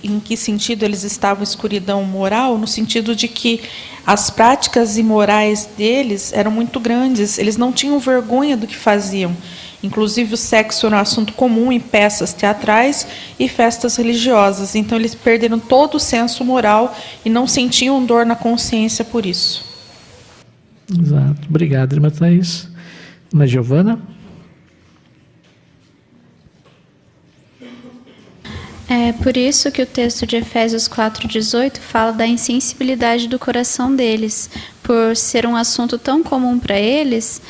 em que sentido eles estavam em escuridão moral? No sentido de que as práticas imorais deles eram muito grandes, eles não tinham vergonha do que faziam. Inclusive o sexo era um assunto comum em peças teatrais e festas religiosas. Então eles perderam todo o senso moral e não sentiam dor na consciência por isso. Exato. Obrigado, irmã Thaís. Irmã Giovana? É por isso que o texto de Efésios 4,18 fala da insensibilidade do coração deles. Por ser um assunto tão comum para eles,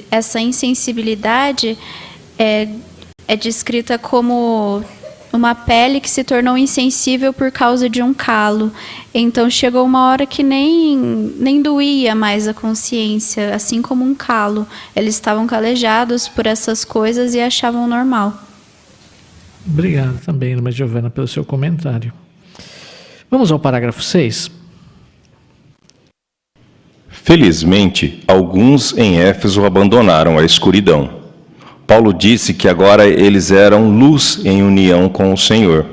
essa insensibilidade é descrita como uma pele que se tornou insensível por causa de um calo. Então chegou uma hora que nem doía mais a consciência, assim como um calo. Eles estavam calejados por essas coisas e achavam normal. Obrigado também, irmã Giovana, pelo seu comentário. Vamos ao parágrafo 6. Felizmente, alguns em Éfeso abandonaram a escuridão. Paulo disse que agora eles eram luz em união com o Senhor.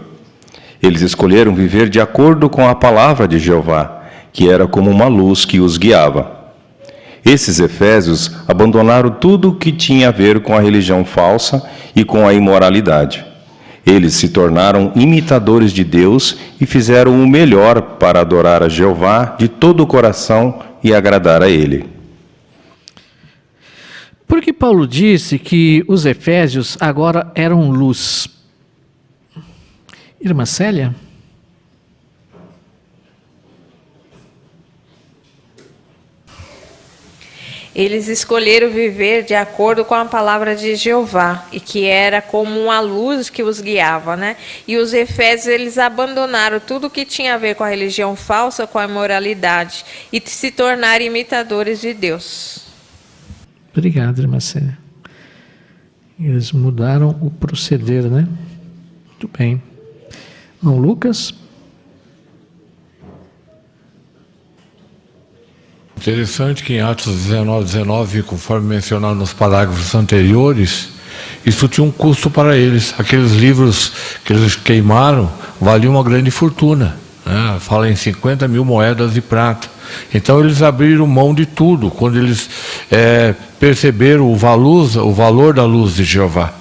Eles escolheram viver de acordo com a palavra de Jeová, que era como uma luz que os guiava. Esses efésios abandonaram tudo o que tinha a ver com a religião falsa e com a imoralidade. Eles se tornaram imitadores de Deus e fizeram o melhor para adorar a Jeová de todo o coração e agradar a Ele. Porque Paulo disse que os efésios agora eram luz. Irmã Célia? Eles escolheram viver de acordo com a palavra de Jeová, e que era como uma luz que os guiava, né? E os efésios, eles abandonaram tudo que tinha a ver com a religião falsa, com a imoralidade, e se tornaram imitadores de Deus. Obrigado, irmã Célia. Eles mudaram o proceder, né? Muito bem. Irmão Lucas? Interessante que em Atos 19, conforme mencionado nos parágrafos anteriores, isso tinha um custo para eles. Aqueles livros que eles queimaram valiam uma grande fortuna, né? Fala em 50 mil moedas de prata. Então eles abriram mão de tudo quando eles perceberam o valor da luz de Jeová.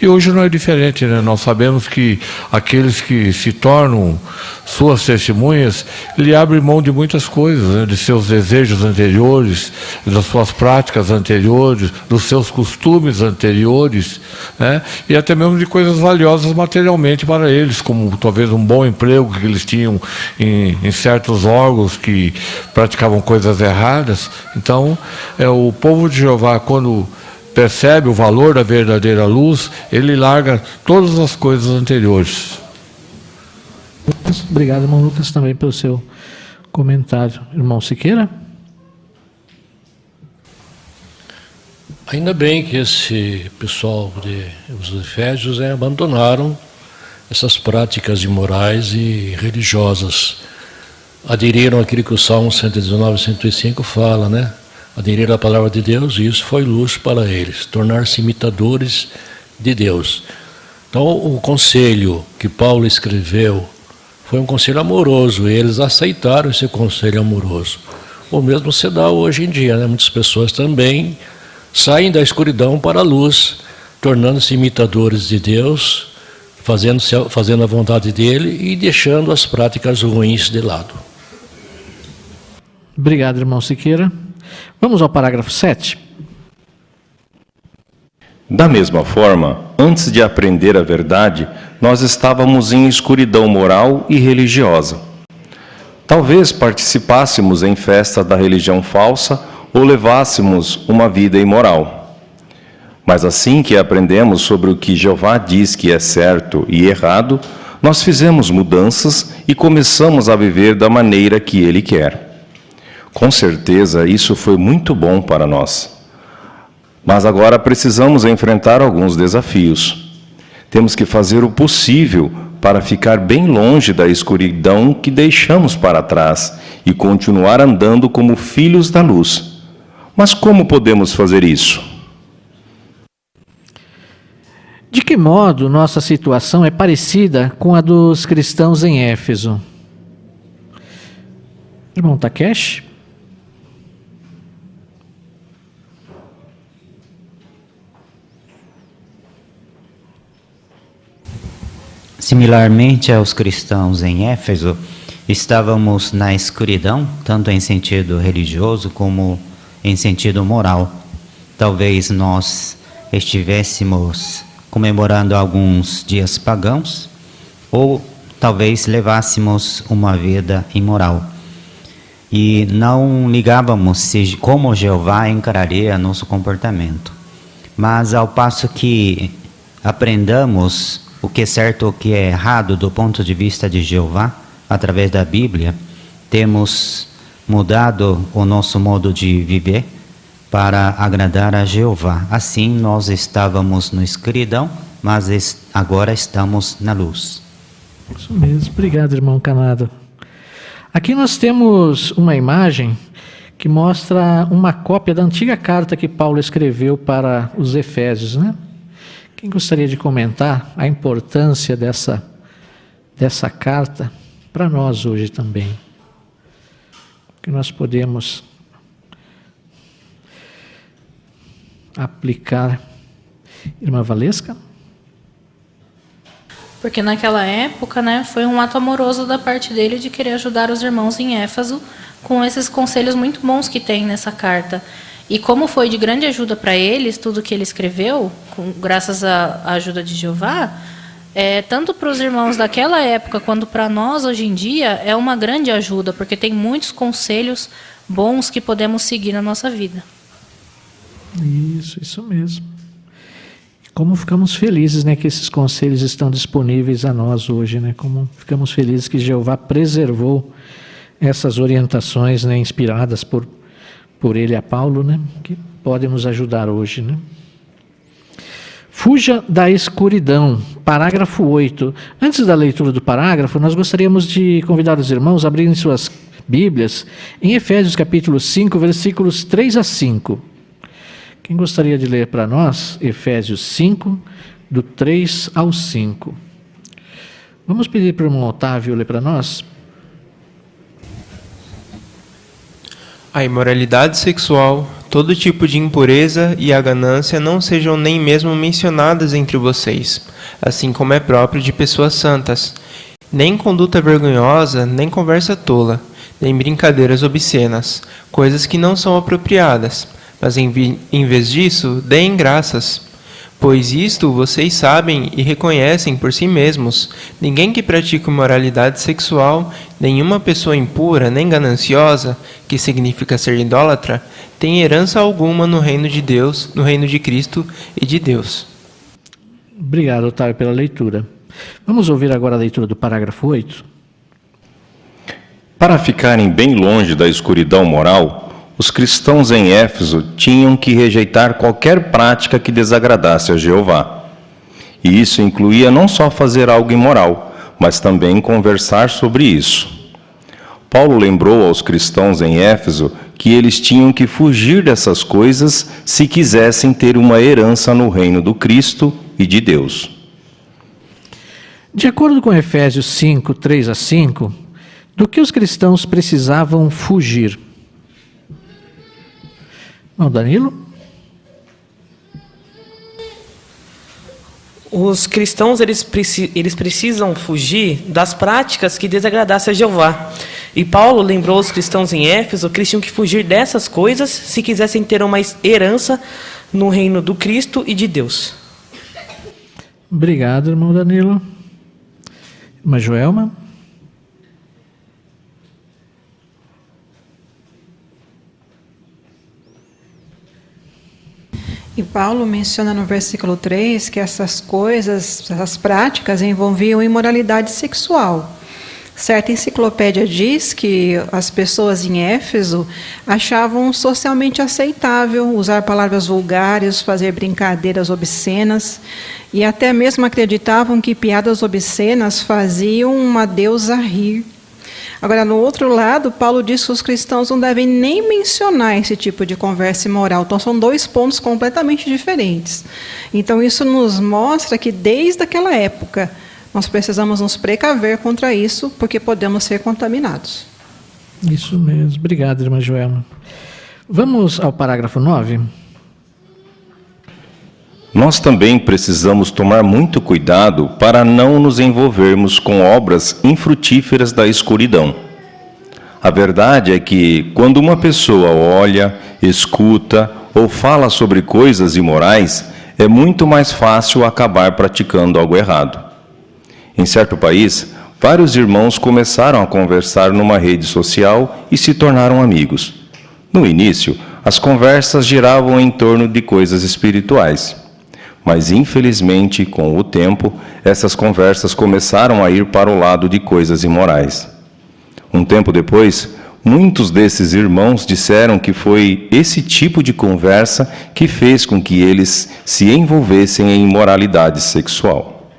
E hoje não é diferente, né? Nós sabemos que aqueles que se tornam suas testemunhas, ele abre mão de muitas coisas, né? De seus desejos anteriores, das suas práticas anteriores, dos seus costumes anteriores, né? E até mesmo de coisas valiosas materialmente para eles, como talvez um bom emprego que eles tinham em certos órgãos que praticavam coisas erradas. Então, o povo de Jeová, quando percebe o valor da verdadeira luz, ele larga todas as coisas anteriores. Obrigado, irmão Lucas, também pelo seu comentário. Irmão Siqueira? Ainda bem que esse pessoal os Efésios abandonaram essas práticas imorais e religiosas. Aderiram àquilo que o Salmo 119, 105 fala, né? Aderir à palavra de Deus, e isso foi luz para eles, tornar-se imitadores de Deus. Então, o conselho que Paulo escreveu foi um conselho amoroso, e eles aceitaram esse conselho amoroso. O mesmo se dá hoje em dia, né? Muitas pessoas também saem da escuridão para a luz, tornando-se imitadores de Deus, fazendo a vontade dele e deixando as práticas ruins de lado. Obrigado, irmão Siqueira. Vamos ao parágrafo 7. Da mesma forma, antes de aprender a verdade, nós estávamos em escuridão moral e religiosa. Talvez participássemos em festas da religião falsa ou levássemos uma vida imoral. Mas assim que aprendemos sobre o que Jeová diz que é certo e errado, nós fizemos mudanças e começamos a viver da maneira que Ele quer. Com certeza, isso foi muito bom para nós. Mas agora precisamos enfrentar alguns desafios. Temos que fazer o possível para ficar bem longe da escuridão que deixamos para trás e continuar andando como filhos da luz. Mas como podemos fazer isso? De que modo nossa situação é parecida com a dos cristãos em Éfeso? Irmão Takeshi? Similarmente aos cristãos em Éfeso, estávamos na escuridão, tanto em sentido religioso como em sentido moral. Talvez nós estivéssemos comemorando alguns dias pagãos, ou talvez levássemos uma vida imoral. E não ligávamos como Jeová encararia nosso comportamento. Mas ao passo que aprendamos o que é certo e o que é errado do ponto de vista de Jeová, através da Bíblia, temos mudado o nosso modo de viver para agradar a Jeová. Assim, nós estávamos na escuridão, mas agora estamos na luz. Isso mesmo. Obrigado, irmão Canado. Aqui nós temos uma imagem que mostra uma cópia da antiga carta que Paulo escreveu para os Efésios, né? Quem gostaria de comentar a importância dessa carta para nós hoje também? Que nós podemos aplicar. Irmã Valesca? Porque naquela época, né, foi um ato amoroso da parte dele de querer ajudar os irmãos em Éfeso com esses conselhos muito bons que tem nessa carta. E como foi de grande ajuda para eles, tudo que ele escreveu, graças à ajuda de Jeová, tanto para os irmãos daquela época quanto para nós hoje em dia, é uma grande ajuda, porque tem muitos conselhos bons que podemos seguir na nossa vida. Isso mesmo. Como ficamos felizes, né, que esses conselhos estão disponíveis a nós hoje, né? Como ficamos felizes que Jeová preservou essas orientações, né, inspiradas por ele a Paulo, né, que podem nos ajudar hoje, né? Fuja da escuridão, parágrafo 8. Antes da leitura do parágrafo, nós gostaríamos de convidar os irmãos a abrirem suas Bíblias em Efésios capítulo 5, versículos 3 a 5. Quem gostaria de ler para nós? Efésios 5, do 3 ao 5. Vamos pedir para o irmão Otávio ler para nós? A imoralidade sexual, todo tipo de impureza e a ganância não sejam nem mesmo mencionadas entre vocês, assim como é próprio de pessoas santas. Nem conduta vergonhosa, nem conversa tola, nem brincadeiras obscenas, coisas que não são apropriadas, mas em vez disso, deem graças. Pois isto vocês sabem e reconhecem por si mesmos. Ninguém que pratica imoralidade sexual, nenhuma pessoa impura nem gananciosa, que significa ser idólatra, tem herança alguma no reino de Deus, no reino de Cristo e de Deus. Obrigado, Otávio, pela leitura. Vamos ouvir agora a leitura do parágrafo 8. Para ficarem bem longe da escuridão moral, os cristãos em Éfeso tinham que rejeitar qualquer prática que desagradasse a Jeová. E isso incluía não só fazer algo imoral, mas também conversar sobre isso. Paulo lembrou aos cristãos em Éfeso que eles tinham que fugir dessas coisas se quisessem ter uma herança no reino do Cristo e de Deus. De acordo com Efésios 5, 3 a 5, do que os cristãos precisavam fugir? Não, Danilo? Os cristãos eles precisam fugir das práticas que desagradassem a Jeová. E Paulo lembrou os cristãos em Éfeso que eles tinham que fugir dessas coisas se quisessem ter uma herança no reino do Cristo e de Deus. Obrigado, irmão Danilo. Irmã Joelma? E Paulo menciona no versículo 3 que essas coisas, essas práticas envolviam imoralidade sexual. Certa enciclopédia diz que as pessoas em Éfeso achavam socialmente aceitável usar palavras vulgares, fazer brincadeiras obscenas e até mesmo acreditavam que piadas obscenas faziam uma deusa rir. Agora, no outro lado, Paulo diz que os cristãos não devem nem mencionar esse tipo de conversa imoral. Então, são dois pontos completamente diferentes. Então, isso nos mostra que, desde aquela época, nós precisamos nos precaver contra isso, porque podemos ser contaminados. Isso mesmo. Obrigado, irmã Joelma. Vamos ao parágrafo 9. Nós também precisamos tomar muito cuidado para não nos envolvermos com obras infrutíferas da escuridão. A verdade é que, quando uma pessoa olha, escuta ou fala sobre coisas imorais, é muito mais fácil acabar praticando algo errado. Em certo país, vários irmãos começaram a conversar numa rede social e se tornaram amigos. No início, as conversas giravam em torno de coisas espirituais. Mas, infelizmente, com o tempo, essas conversas começaram a ir para o lado de coisas imorais. Um tempo depois, muitos desses irmãos disseram que foi esse tipo de conversa que fez com que eles se envolvessem em imoralidade sexual.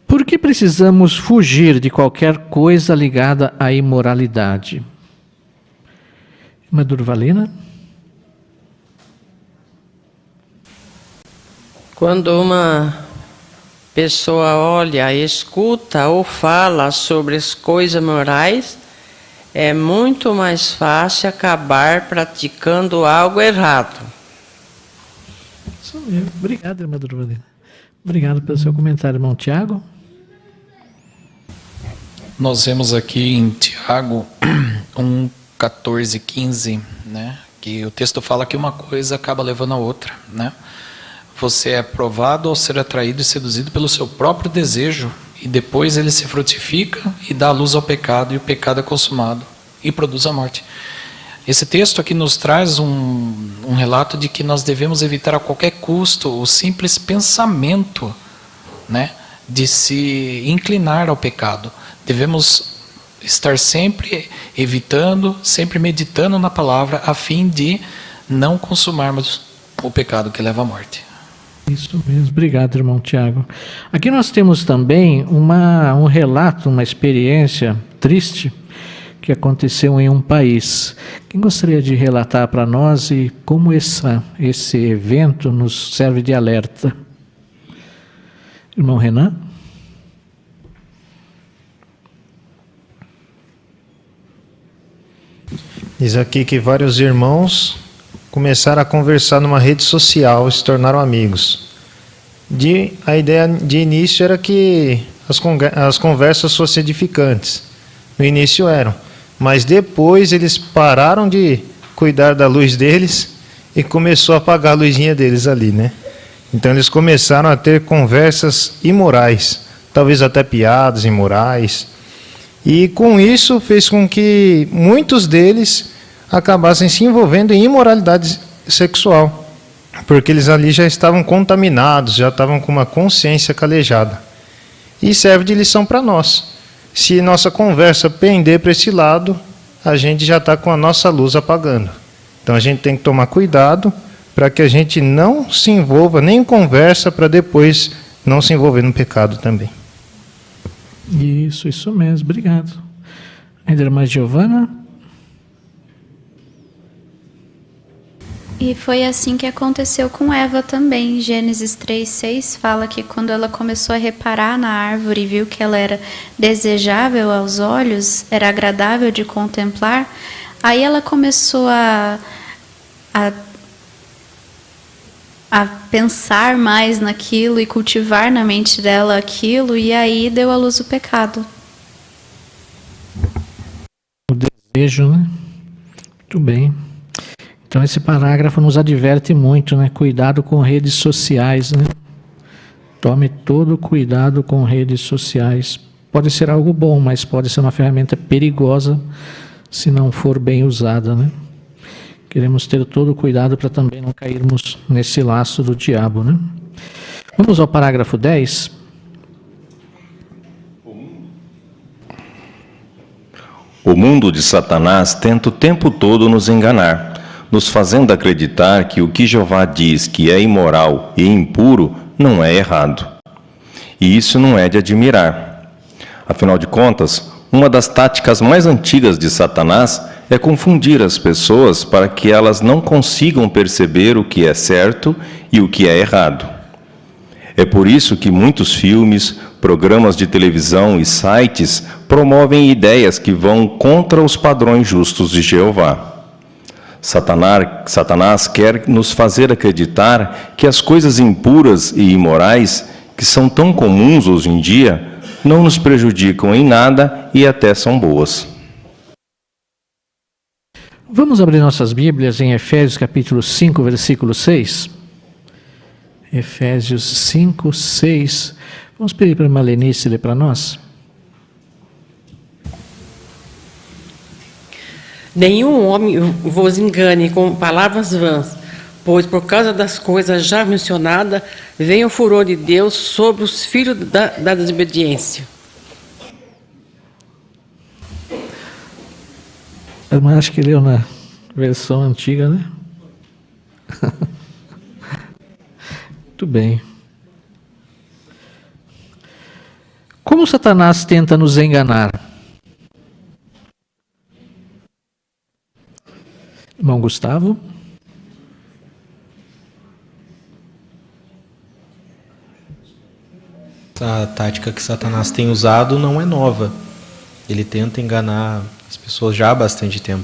Por que precisamos fugir de qualquer coisa ligada à imoralidade? Irmã Durvalina? Quando uma pessoa olha, escuta ou fala sobre as coisas morais, é muito mais fácil acabar praticando algo errado. Obrigado, irmã Durvalina. Obrigado pelo seu comentário, irmão Tiago. Nós vemos aqui em Tiago 1:14-15, né, que o texto fala que uma coisa acaba levando a outra, né? Você é provado ao ser atraído e seduzido pelo seu próprio desejo, e depois ele se frutifica e dá luz ao pecado, e o pecado é consumado e produz a morte. Esse texto aqui nos traz um relato de que nós devemos evitar a qualquer custo o simples pensamento, né, de se inclinar ao pecado. Devemos estar sempre evitando, sempre meditando na palavra, a fim de não consumarmos o pecado que leva à morte. Isso mesmo, obrigado, irmão Tiago. Aqui nós temos também um relato, uma experiência triste que aconteceu em um país. Quem gostaria de relatar para nós e como esse evento nos serve de alerta? Irmão Renan? Diz aqui que vários irmãos começaram a conversar numa rede social e se tornaram amigos. A ideia de início era que as conversas fossem edificantes. No início eram. Mas depois eles pararam de cuidar da luz deles e começou a apagar a luzinha deles ali, né? Então eles começaram a ter conversas imorais, talvez até piadas imorais. E com isso fez com que muitos deles acabassem se envolvendo em imoralidade sexual, porque eles ali já estavam contaminados, já estavam com uma consciência calejada. E serve de lição para nós. Se nossa conversa pender para esse lado, a gente já está com a nossa luz apagando. Então a gente tem que tomar cuidado para que a gente não se envolva nem em conversa, para depois não se envolver no pecado também. Isso mesmo, obrigado. Ainda irmã Giovana? E foi assim que aconteceu com Eva também. Gênesis 3:6 fala que quando ela começou a reparar na árvore e viu que ela era desejável aos olhos, era agradável de contemplar, aí ela começou a pensar mais naquilo e cultivar na mente dela aquilo, e aí deu à luz o pecado. O desejo, né? Muito bem. Então esse parágrafo nos adverte muito, né? Cuidado com redes sociais, né? Tome todo cuidado com redes sociais. Pode ser algo bom, mas pode ser uma ferramenta perigosa se não for bem usada, né? Queremos ter todo cuidado para também não cairmos nesse laço do diabo, né? Vamos ao parágrafo 10. O mundo de Satanás tenta o tempo todo nos enganar, nos fazendo acreditar que o que Jeová diz que é imoral e impuro não é errado. E isso não é de admirar. Afinal de contas, uma das táticas mais antigas de Satanás é confundir as pessoas para que elas não consigam perceber o que é certo e o que é errado. É por isso que muitos filmes, programas de televisão e sites promovem ideias que vão contra os padrões justos de Jeová. Satanás quer nos fazer acreditar que as coisas impuras e imorais, que são tão comuns hoje em dia, não nos prejudicam em nada e até são boas. Vamos abrir nossas Bíblias em Efésios capítulo 5, versículo 6. Efésios 5, 6. Vamos pedir para a Malenice ler para nós. Nenhum homem vos engane com palavras vãs, pois por causa das coisas já mencionadas, vem o furor de Deus sobre os filhos da desobediência. Eu acho que leu na versão antiga, né? Muito bem. Como Satanás tenta nos enganar? Irmão Gustavo? A tática que Satanás tem usado não é nova. Ele tenta enganar as pessoas já há bastante tempo.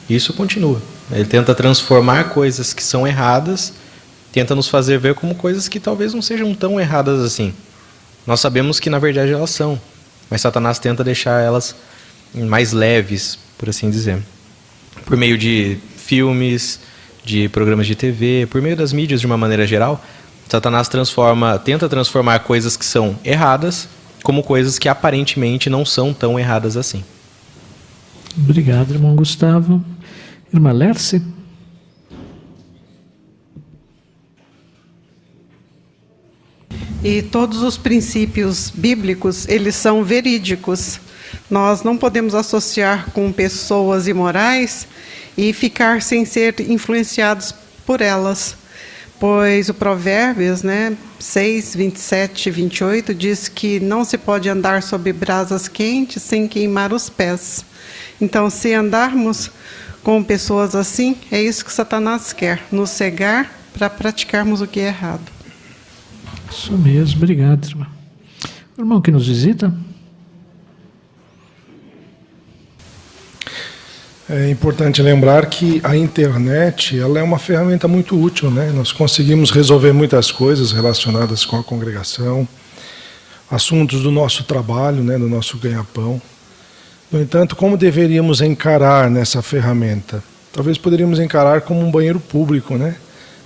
Isso continua. Ele tenta transformar coisas que são erradas, tenta nos fazer ver como coisas que talvez não sejam tão erradas assim. Nós sabemos que na verdade elas são, mas Satanás tenta deixar elas mais leves, por assim dizer. Por meio de filmes, de programas de TV, por meio das mídias de uma maneira geral, Satanás tenta transformar coisas que são erradas como coisas que aparentemente não são tão erradas assim. Obrigado, irmão Gustavo. Irmã Lerce? E todos os princípios bíblicos, eles são verídicos. Nós não podemos associar com pessoas imorais e ficar sem ser influenciados por elas. Pois o Provérbios, 6, 27 e 28, diz que não se pode andar sobre brasas quentes sem queimar os pés. Então, se andarmos com pessoas assim, é isso que Satanás quer, nos cegar para praticarmos o que é errado. Isso mesmo, obrigado, irmão. O irmão que nos visita? É importante lembrar que a internet ela é uma ferramenta muito útil, né? Nós conseguimos resolver muitas coisas relacionadas com a congregação, assuntos do nosso trabalho, né? Do nosso ganha-pão. No entanto, como deveríamos encarar nessa ferramenta? Talvez poderíamos encarar como um banheiro público, né?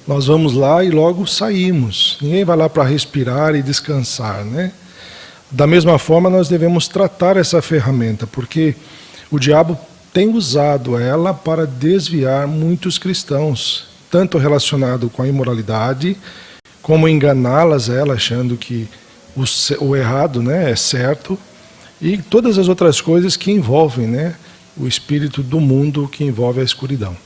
Nós vamos lá e logo saímos. Ninguém vai lá para respirar e descansar, né? Da mesma forma, nós devemos tratar essa ferramenta, porque o diabo tem usado ela para desviar muitos cristãos, tanto relacionado com a imoralidade, como enganá-las, achando que o errado, né, é certo, e todas as outras coisas que envolvem, né, o espírito do mundo, que envolve a escuridão.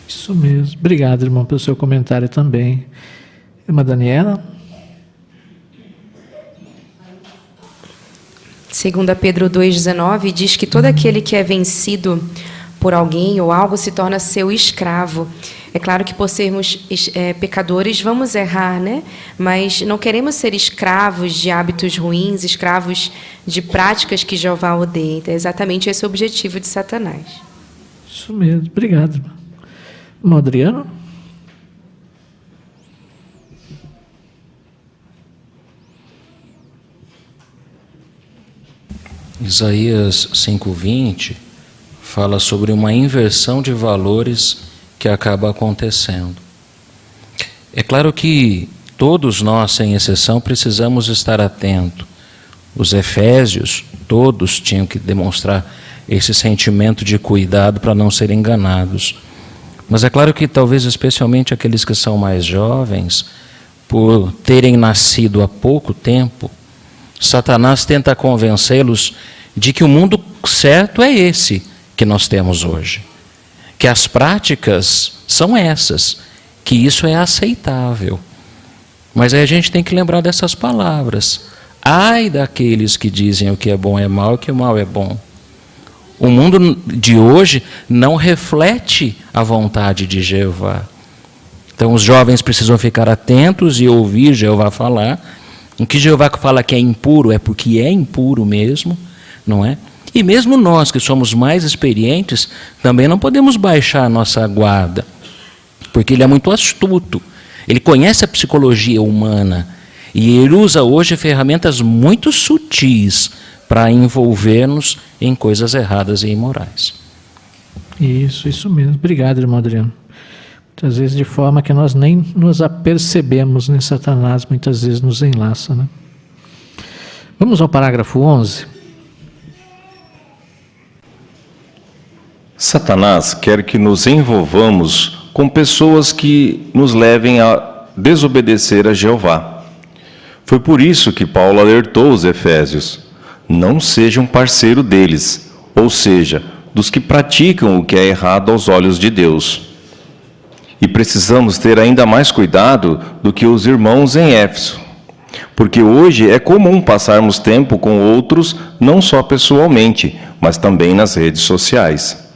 Isso mesmo. Obrigado, irmão, pelo seu comentário também. Irmã Daniela? 2 Pedro 2,19 diz que todo aquele que é vencido por alguém ou algo se torna seu escravo. É claro que por sermos pecadores vamos errar, né? Mas não queremos ser escravos de hábitos ruins, escravos de práticas que Jeová odeia. Então, é exatamente esse o objetivo de Satanás. Isso mesmo. Obrigado, irmão. Irmão Adriano? Isaías 5:20 fala sobre uma inversão de valores que acaba acontecendo. É claro que todos nós, sem exceção, precisamos estar atentos. Os efésios, todos tinham que demonstrar esse sentimento de cuidado para não serem enganados. Mas é claro que talvez especialmente aqueles que são mais jovens, por terem nascido há pouco tempo, Satanás tenta convencê-los de que o mundo certo é esse que nós temos hoje. Que as práticas são essas, que isso é aceitável. Mas aí a gente tem que lembrar dessas palavras. Ai daqueles que dizem o que é bom é mal e o que é mal é bom. O mundo de hoje não reflete a vontade de Jeová. Então os jovens precisam ficar atentos e ouvir Jeová falar. O que Jeová fala que é impuro é porque é impuro mesmo, não é? E mesmo nós que somos mais experientes, também não podemos baixar a nossa guarda, porque ele é muito astuto. Ele conhece a psicologia humana e ele usa hoje ferramentas muito sutis para envolver-nos em coisas erradas e imorais. Isso mesmo. Obrigado, irmão Adriano. Muitas vezes de forma que nós nem nos apercebemos, né? Satanás muitas vezes nos enlaça, né? Vamos ao parágrafo 11. Satanás quer que nos envolvamos com pessoas que nos levem a desobedecer a Jeová. Foi por isso que Paulo alertou os efésios: não seja um parceiro deles, ou seja, dos que praticam o que é errado aos olhos de Deus. E precisamos ter ainda mais cuidado do que os irmãos em Éfeso, porque hoje é comum passarmos tempo com outros não só pessoalmente, mas também nas redes sociais.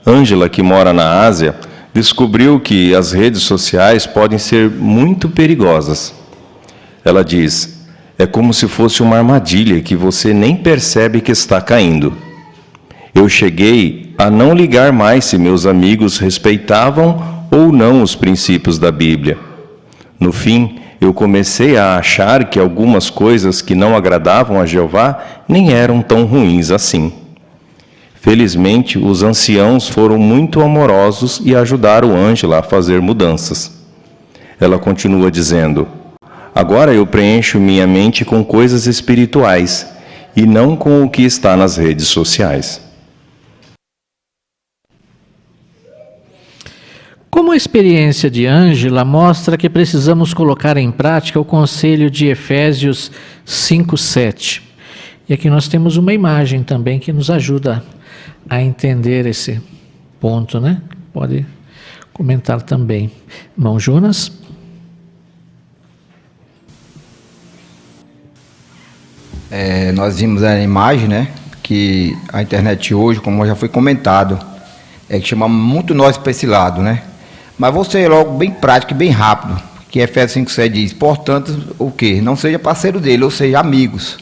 Ângela, que mora na Ásia, descobriu que as redes sociais podem ser muito perigosas. Ela diz: é como se fosse uma armadilha que você nem percebe que está caindo. Eu cheguei a não ligar mais se meus amigos respeitavam ou não os princípios da Bíblia. No fim, eu comecei a achar que algumas coisas que não agradavam a Jeová nem eram tão ruins assim. Felizmente, os anciãos foram muito amorosos e ajudaram Ângela a fazer mudanças. Ela continua dizendo: agora eu preencho minha mente com coisas espirituais e não com o que está nas redes sociais. Como a experiência de Ângela mostra que precisamos colocar em prática o conselho de Efésios 5:7. E aqui nós temos uma imagem também que nos ajuda a entender esse ponto, né? Pode comentar também. Irmão Jonas? Nós vimos a imagem, né? Que a internet hoje, como já foi comentado, que chama muito nós para esse lado, né? Mas vou ser logo bem prático e bem rápido, que Efésios 5:7 diz: portanto, o quê? Não seja parceiro dele, ou seja, amigos.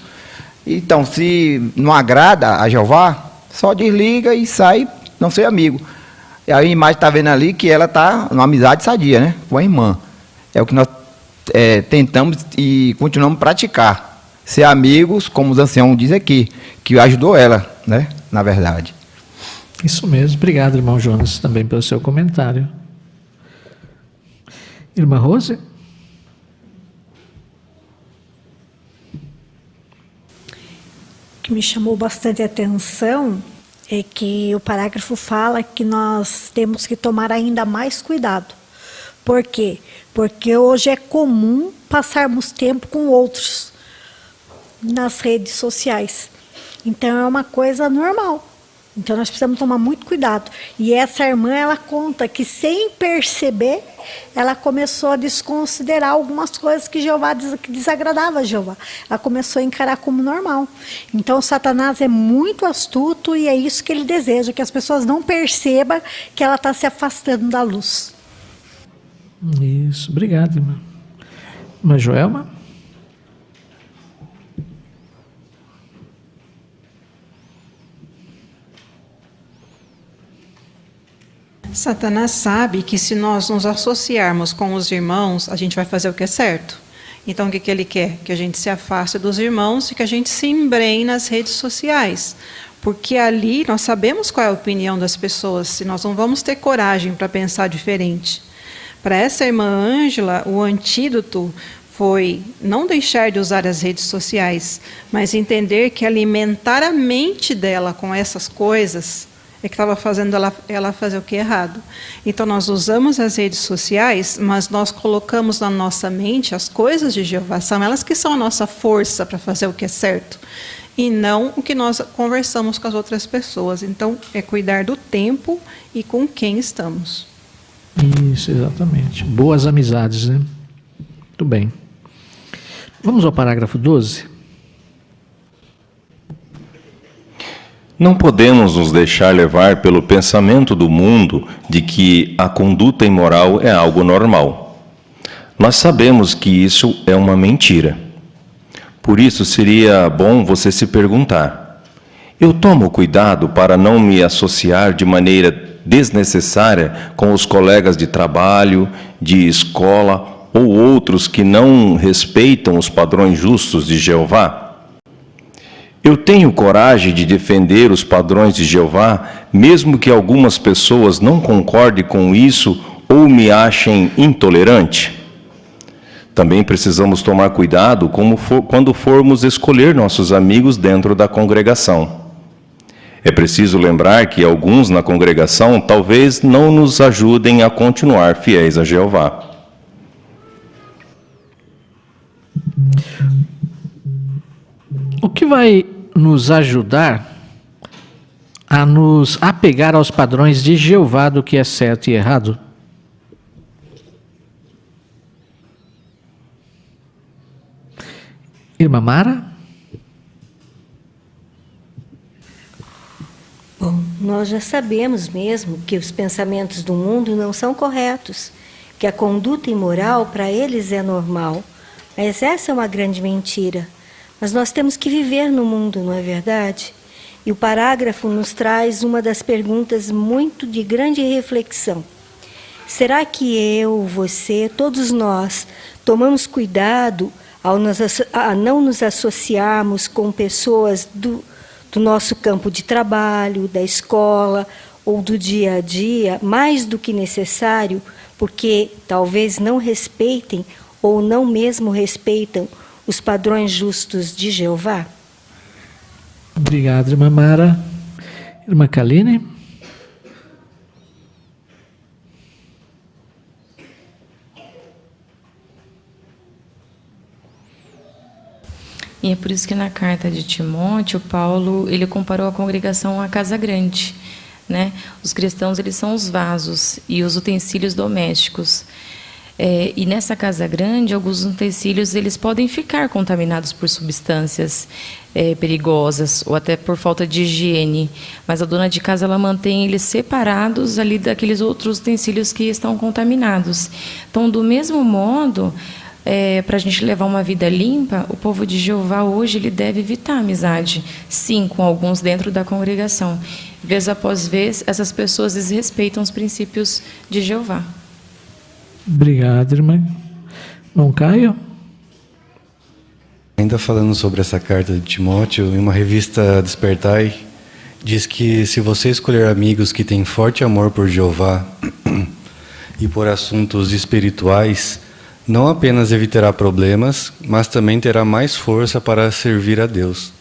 Então, se não agrada a Jeová, só desliga e sai, não ser amigo. E a imagem está vendo ali que ela está numa amizade sadia, né? Com a irmã. É o que nós tentamos e continuamos a praticar. Ser amigos, como os anciãos dizem aqui, que ajudou ela, né? Na verdade. Isso mesmo. Obrigado, irmão Jonas, também pelo seu comentário. Irmã Rose? O que me chamou bastante atenção é que o parágrafo fala que nós temos que tomar ainda mais cuidado. Por quê? Porque hoje é comum passarmos tempo com outros nas redes sociais. Então é uma coisa normal. Então nós precisamos tomar muito cuidado. E essa irmã, ela conta que sem perceber, ela começou a desconsiderar algumas coisas que desagradava a Jeová. Ela começou a encarar como normal. Então Satanás é muito astuto e é isso que ele deseja, que as pessoas não percebam que ela está se afastando da luz. Isso, obrigado, irmã. Irmã Joelma? Satanás sabe que se nós nos associarmos com os irmãos, a gente vai fazer o que é certo. Então, o que ele quer? Que a gente se afaste dos irmãos e que a gente se embrenhe nas redes sociais. Porque ali nós sabemos qual é a opinião das pessoas, e nós não vamos ter coragem para pensar diferente. Para essa irmã Ângela, o antídoto foi não deixar de usar as redes sociais, mas entender que alimentar a mente dela com essas coisas é que estava fazendo ela fazer o que é errado. Então nós usamos as redes sociais, mas nós colocamos na nossa mente as coisas de Jeová, são elas que são a nossa força para fazer o que é certo, e não o que nós conversamos com as outras pessoas. Então é cuidar do tempo e com quem estamos. Isso, exatamente. Boas amizades, né? Muito bem. Vamos ao parágrafo 12. Não podemos nos deixar levar pelo pensamento do mundo de que a conduta imoral é algo normal. Nós sabemos que isso é uma mentira. Por isso, seria bom você se perguntar: eu tomo cuidado para não me associar de maneira desnecessária com os colegas de trabalho, de escola ou outros que não respeitam os padrões justos de Jeová? Eu tenho coragem de defender os padrões de Jeová, mesmo que algumas pessoas não concordem com isso ou me achem intolerante? Também precisamos tomar cuidado quando formos escolher nossos amigos dentro da congregação. É preciso lembrar que alguns na congregação talvez não nos ajudem a continuar fiéis a Jeová. O que vai nos ajudar a nos apegar aos padrões de Jeová do que é certo e errado? Irmã Mara? Bom, nós já sabemos mesmo que os pensamentos do mundo não são corretos, que a conduta imoral para eles é normal. Mas essa é uma grande mentira. Mas nós temos que viver no mundo, não é verdade? E o parágrafo nos traz uma das perguntas muito de grande reflexão. Será que eu, você, todos nós, tomamos cuidado a não nos associarmos com pessoas do nosso campo de trabalho, da escola ou do dia a dia, mais do que necessário, porque talvez não respeitem ou não mesmo respeitam os padrões justos de Jeová? Obrigado, irmã Mara. Irmã Kaline? E é por isso que na carta de Timóteo, Paulo, ele comparou a congregação à casa grande, né? Os cristãos, eles são os vasos e os utensílios domésticos. E nessa casa grande, alguns utensílios eles podem ficar contaminados por substâncias perigosas ou até por falta de higiene, mas a dona de casa ela mantém eles separados ali daqueles outros utensílios que estão contaminados. Então, do mesmo modo, para a gente levar uma vida limpa, o povo de Jeová hoje ele deve evitar a amizade, sim, com alguns dentro da congregação. Vez após vez, essas pessoas desrespeitam os princípios de Jeová. Obrigado, irmã. Não Caio? Ainda falando sobre essa carta de Timóteo, em uma revista Despertai, diz que se você escolher amigos que têm forte amor por Jeová e por assuntos espirituais, não apenas evitará problemas, mas também terá mais força para servir a Deus.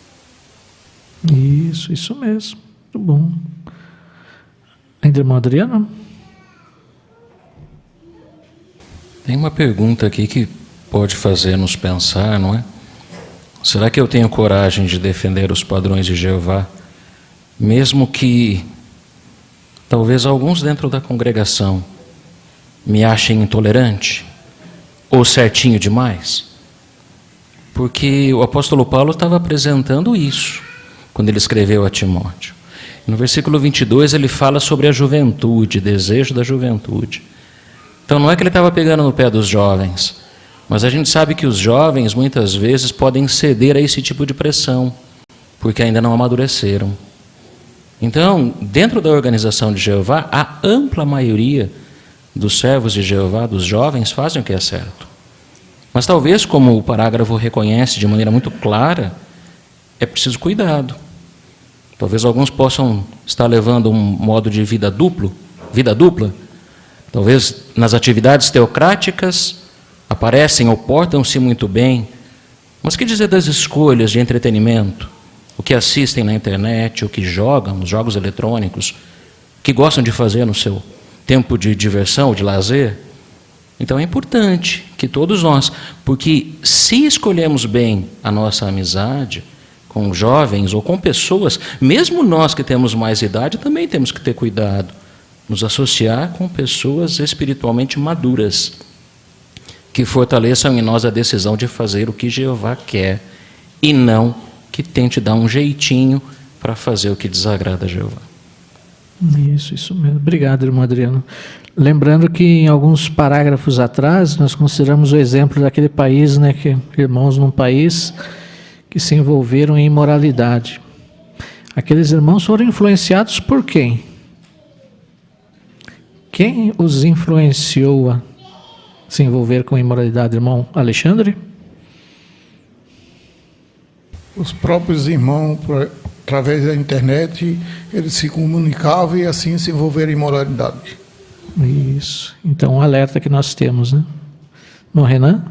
Isso mesmo. Muito bom. Ainda, irmão Adriano? Tem uma pergunta aqui que pode fazer-nos pensar, não é? Será que eu tenho coragem de defender os padrões de Jeová, mesmo que talvez alguns dentro da congregação me achem intolerante ou certinho demais? Porque o apóstolo Paulo estava apresentando isso quando ele escreveu a Timóteo. No versículo 22 ele fala sobre a juventude, desejo da juventude. Então não é que ele estava pegando no pé dos jovens, mas a gente sabe que os jovens muitas vezes podem ceder a esse tipo de pressão, porque ainda não amadureceram. Então, dentro da organização de Jeová, a ampla maioria dos servos de Jeová, dos jovens, fazem o que é certo. Mas talvez, como o parágrafo reconhece de maneira muito clara, é preciso cuidado. Talvez alguns possam estar levando um modo de vida dupla, talvez nas atividades teocráticas aparecem ou portam-se muito bem, mas que dizer das escolhas de entretenimento, o que assistem na internet, o que jogam, os jogos eletrônicos, o que gostam de fazer no seu tempo de diversão, de lazer? Então é importante que todos nós, porque se escolhemos bem a nossa amizade com jovens ou com pessoas, mesmo nós que temos mais idade, também temos que ter cuidado, nos associar com pessoas espiritualmente maduras, que fortaleçam em nós a decisão de fazer o que Jeová quer, e não que tente dar um jeitinho para fazer o que desagrada a Jeová. Isso mesmo. Obrigado, irmão Adriano. Lembrando que em alguns parágrafos atrás nós consideramos o exemplo daquele país, né, que irmãos num país que se envolveram em imoralidade. Aqueles irmãos foram influenciados por quem? Quem os influenciou a se envolver com imoralidade, irmão Alexandre? Os próprios irmãos, através da internet, eles se comunicavam e assim se envolveram em imoralidade. Isso. Então, um alerta que nós temos, né? Irmão Renan?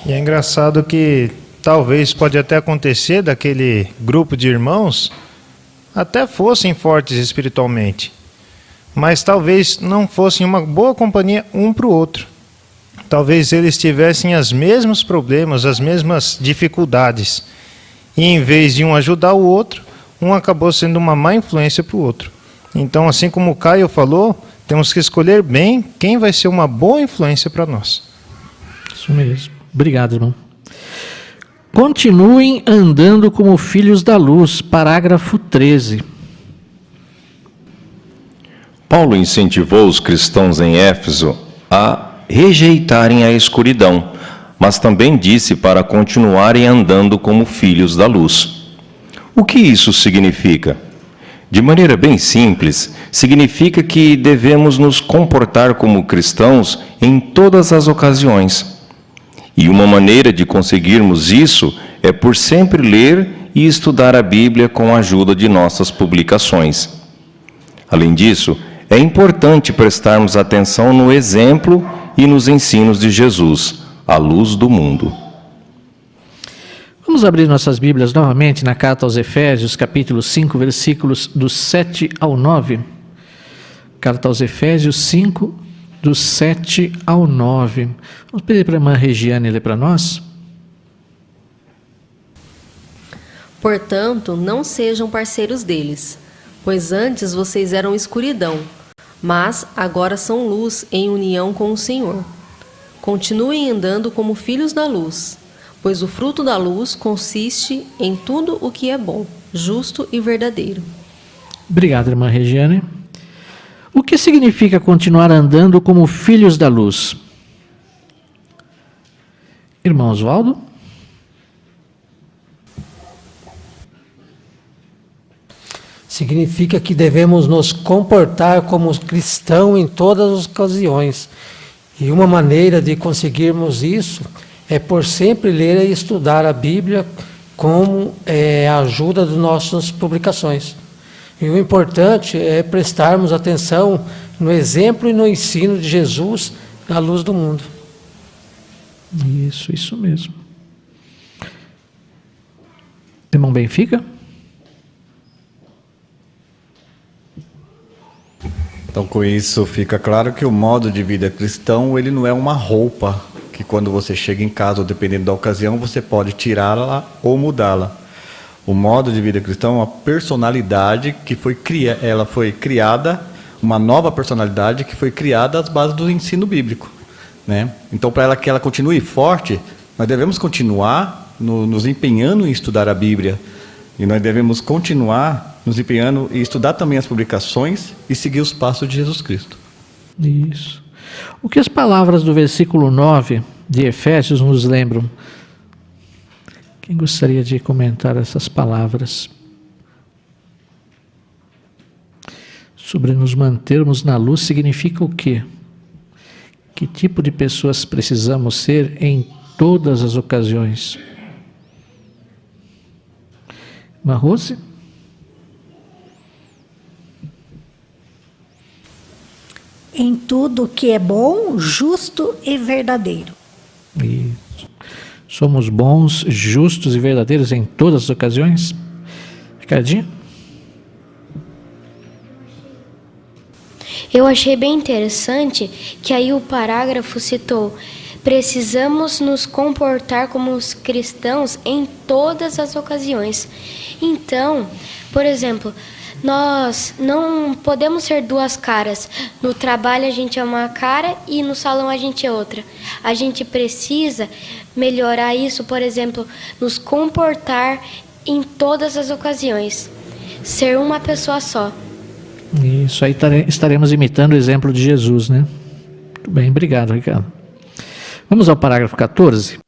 E é engraçado que talvez pode até acontecer daquele grupo de irmãos até fossem fortes espiritualmente, mas talvez não fossem uma boa companhia um para o outro. Talvez eles tivessem os mesmos problemas, as mesmas dificuldades. E em vez de um ajudar o outro, um acabou sendo uma má influência para o outro. Então, assim como o Caio falou, temos que escolher bem quem vai ser uma boa influência para nós. Isso mesmo. Obrigado, irmão. Continuem andando como filhos da luz. Parágrafo 13. Paulo incentivou os cristãos em Éfeso a rejeitarem a escuridão, mas também disse para continuarem andando como filhos da luz. O que isso significa? De maneira bem simples, significa que devemos nos comportar como cristãos em todas as ocasiões. E uma maneira de conseguirmos isso é por sempre ler e estudar a Bíblia com a ajuda de nossas publicações. Além disso, é importante prestarmos atenção no exemplo e nos ensinos de Jesus, a luz do mundo. Vamos abrir nossas Bíblias novamente na carta aos Efésios, capítulo 5, versículos dos 7 ao 9. Carta aos Efésios 5, dos 7 ao 9. Vamos pedir para a irmã Regiane ler para nós. Portanto, não sejam parceiros deles, pois antes vocês eram escuridão, mas agora são luz em união com o Senhor. Continuem andando como filhos da luz, pois o fruto da luz consiste em tudo o que é bom, justo e verdadeiro. Obrigado, irmã Regiane. O que significa continuar andando como filhos da luz? Irmão Oswaldo? Significa que devemos nos comportar como cristãos em todas as ocasiões. E uma maneira de conseguirmos isso é por sempre ler e estudar a Bíblia com a ajuda das nossas publicações. E o importante é prestarmos atenção no exemplo e no ensino de Jesus à luz do mundo. Isso mesmo. Irmão Benfica? Então, com isso, fica claro que o modo de vida cristão, ele não é uma roupa que quando você chega em casa, ou dependendo da ocasião, você pode tirá-la ou mudá-la. O modo de vida cristão é uma personalidade que ela foi criada, uma nova personalidade que foi criada às bases do ensino bíblico, né? Então, para que ela continue forte, nós devemos continuar nos empenhando em estudar a Bíblia. E nós devemos continuar nos empenhando em estudar também as publicações e seguir os passos de Jesus Cristo. Isso. O que as palavras do versículo 9 de Efésios nos lembram? Quem gostaria de comentar essas palavras? Sobre nos mantermos na luz significa o quê? Que tipo de pessoas precisamos ser em todas as ocasiões? Irmã Rose? Em tudo que é bom, justo e verdadeiro. Isso. Somos bons, justos e verdadeiros em todas as ocasiões? Ricardinho? Eu achei bem interessante que aí o parágrafo citou: precisamos nos comportar como os cristãos em todas as ocasiões. Então, por exemplo, nós não podemos ser duas caras. No trabalho a gente é uma cara e no salão a gente é outra. A gente precisa melhorar isso, por exemplo, nos comportar em todas as ocasiões. Ser uma pessoa só. Isso aí estaremos imitando o exemplo de Jesus, né? Muito bem, obrigado, Ricardo. Vamos ao parágrafo 14.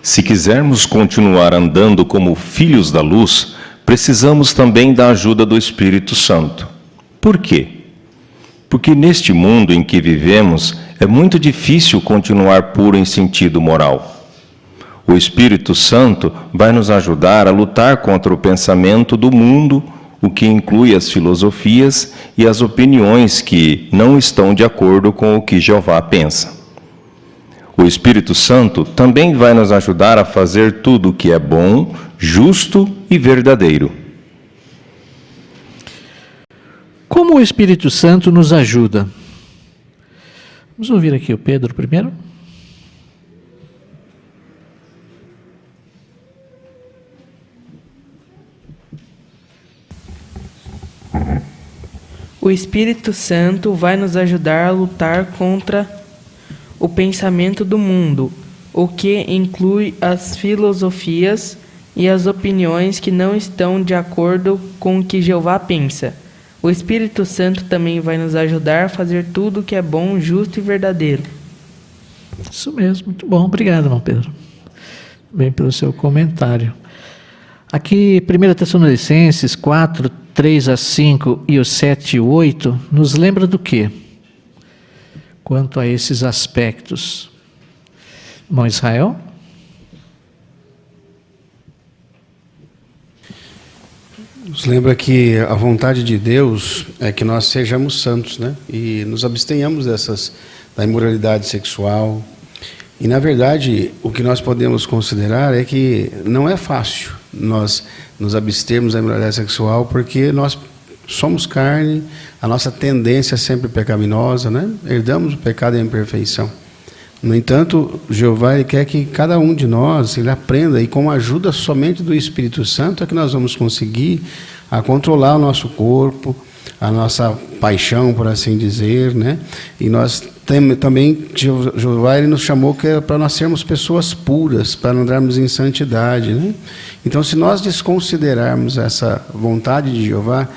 Se quisermos continuar andando como filhos da luz, precisamos também da ajuda do Espírito Santo. Por quê? Porque neste mundo em que vivemos, é muito difícil continuar puro em sentido moral. O Espírito Santo vai nos ajudar a lutar contra o pensamento do mundo, o que inclui as filosofias e as opiniões que não estão de acordo com o que Jeová pensa. O Espírito Santo também vai nos ajudar a fazer tudo o que é bom, justo e verdadeiro. Como o Espírito Santo nos ajuda? Vamos ouvir aqui o Pedro primeiro. O Espírito Santo vai nos ajudar a lutar contra o pensamento do mundo, o que inclui as filosofias e as opiniões que não estão de acordo com o que Jeová pensa. O Espírito Santo também vai nos ajudar a fazer tudo o que é bom, justo e verdadeiro. Isso mesmo, muito bom. Obrigado, irmão Pedro. Bem pelo seu comentário. Aqui, 1 Tessalonicenses 4, 3 a 5 e o 7 e 8, nos lembra do quê? Quanto a esses aspectos. Irmão Israel? Nos lembra que a vontade de Deus é que nós sejamos santos, né? E nos abstenhamos da imoralidade sexual. E, na verdade, o que nós podemos considerar é que não é fácil nós nos abstermos da imoralidade sexual, porque nós somos carne, a nossa tendência é sempre pecaminosa, né? Herdamos o pecado e a imperfeição. No entanto, Jeová ele quer que cada um de nós ele aprenda, e com a ajuda somente do Espírito Santo é que nós vamos conseguir a controlar o nosso corpo, a nossa paixão, por assim dizer, né? E nós também, Jeová ele nos chamou que é para nós sermos pessoas puras, para não andarmos em santidade, né? Então, se nós desconsiderarmos essa vontade de Jeová,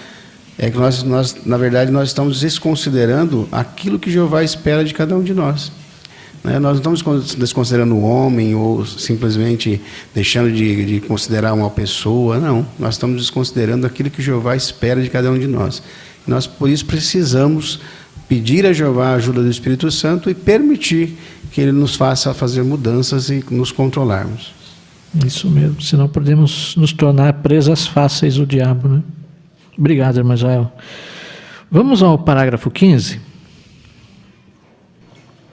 é que nós, na verdade, nós estamos desconsiderando aquilo que Jeová espera de cada um de nós. Né? Nós não estamos desconsiderando o homem ou simplesmente deixando de considerar uma pessoa, não. Nós estamos desconsiderando aquilo que Jeová espera de cada um de nós. Nós, por isso, precisamos pedir a Jeová a ajuda do Espírito Santo e permitir que Ele nos faça fazer mudanças e nos controlarmos. Isso mesmo, senão podemos nos tornar presas fáceis do diabo, né? Obrigado, irmão Israel. Vamos ao parágrafo 15.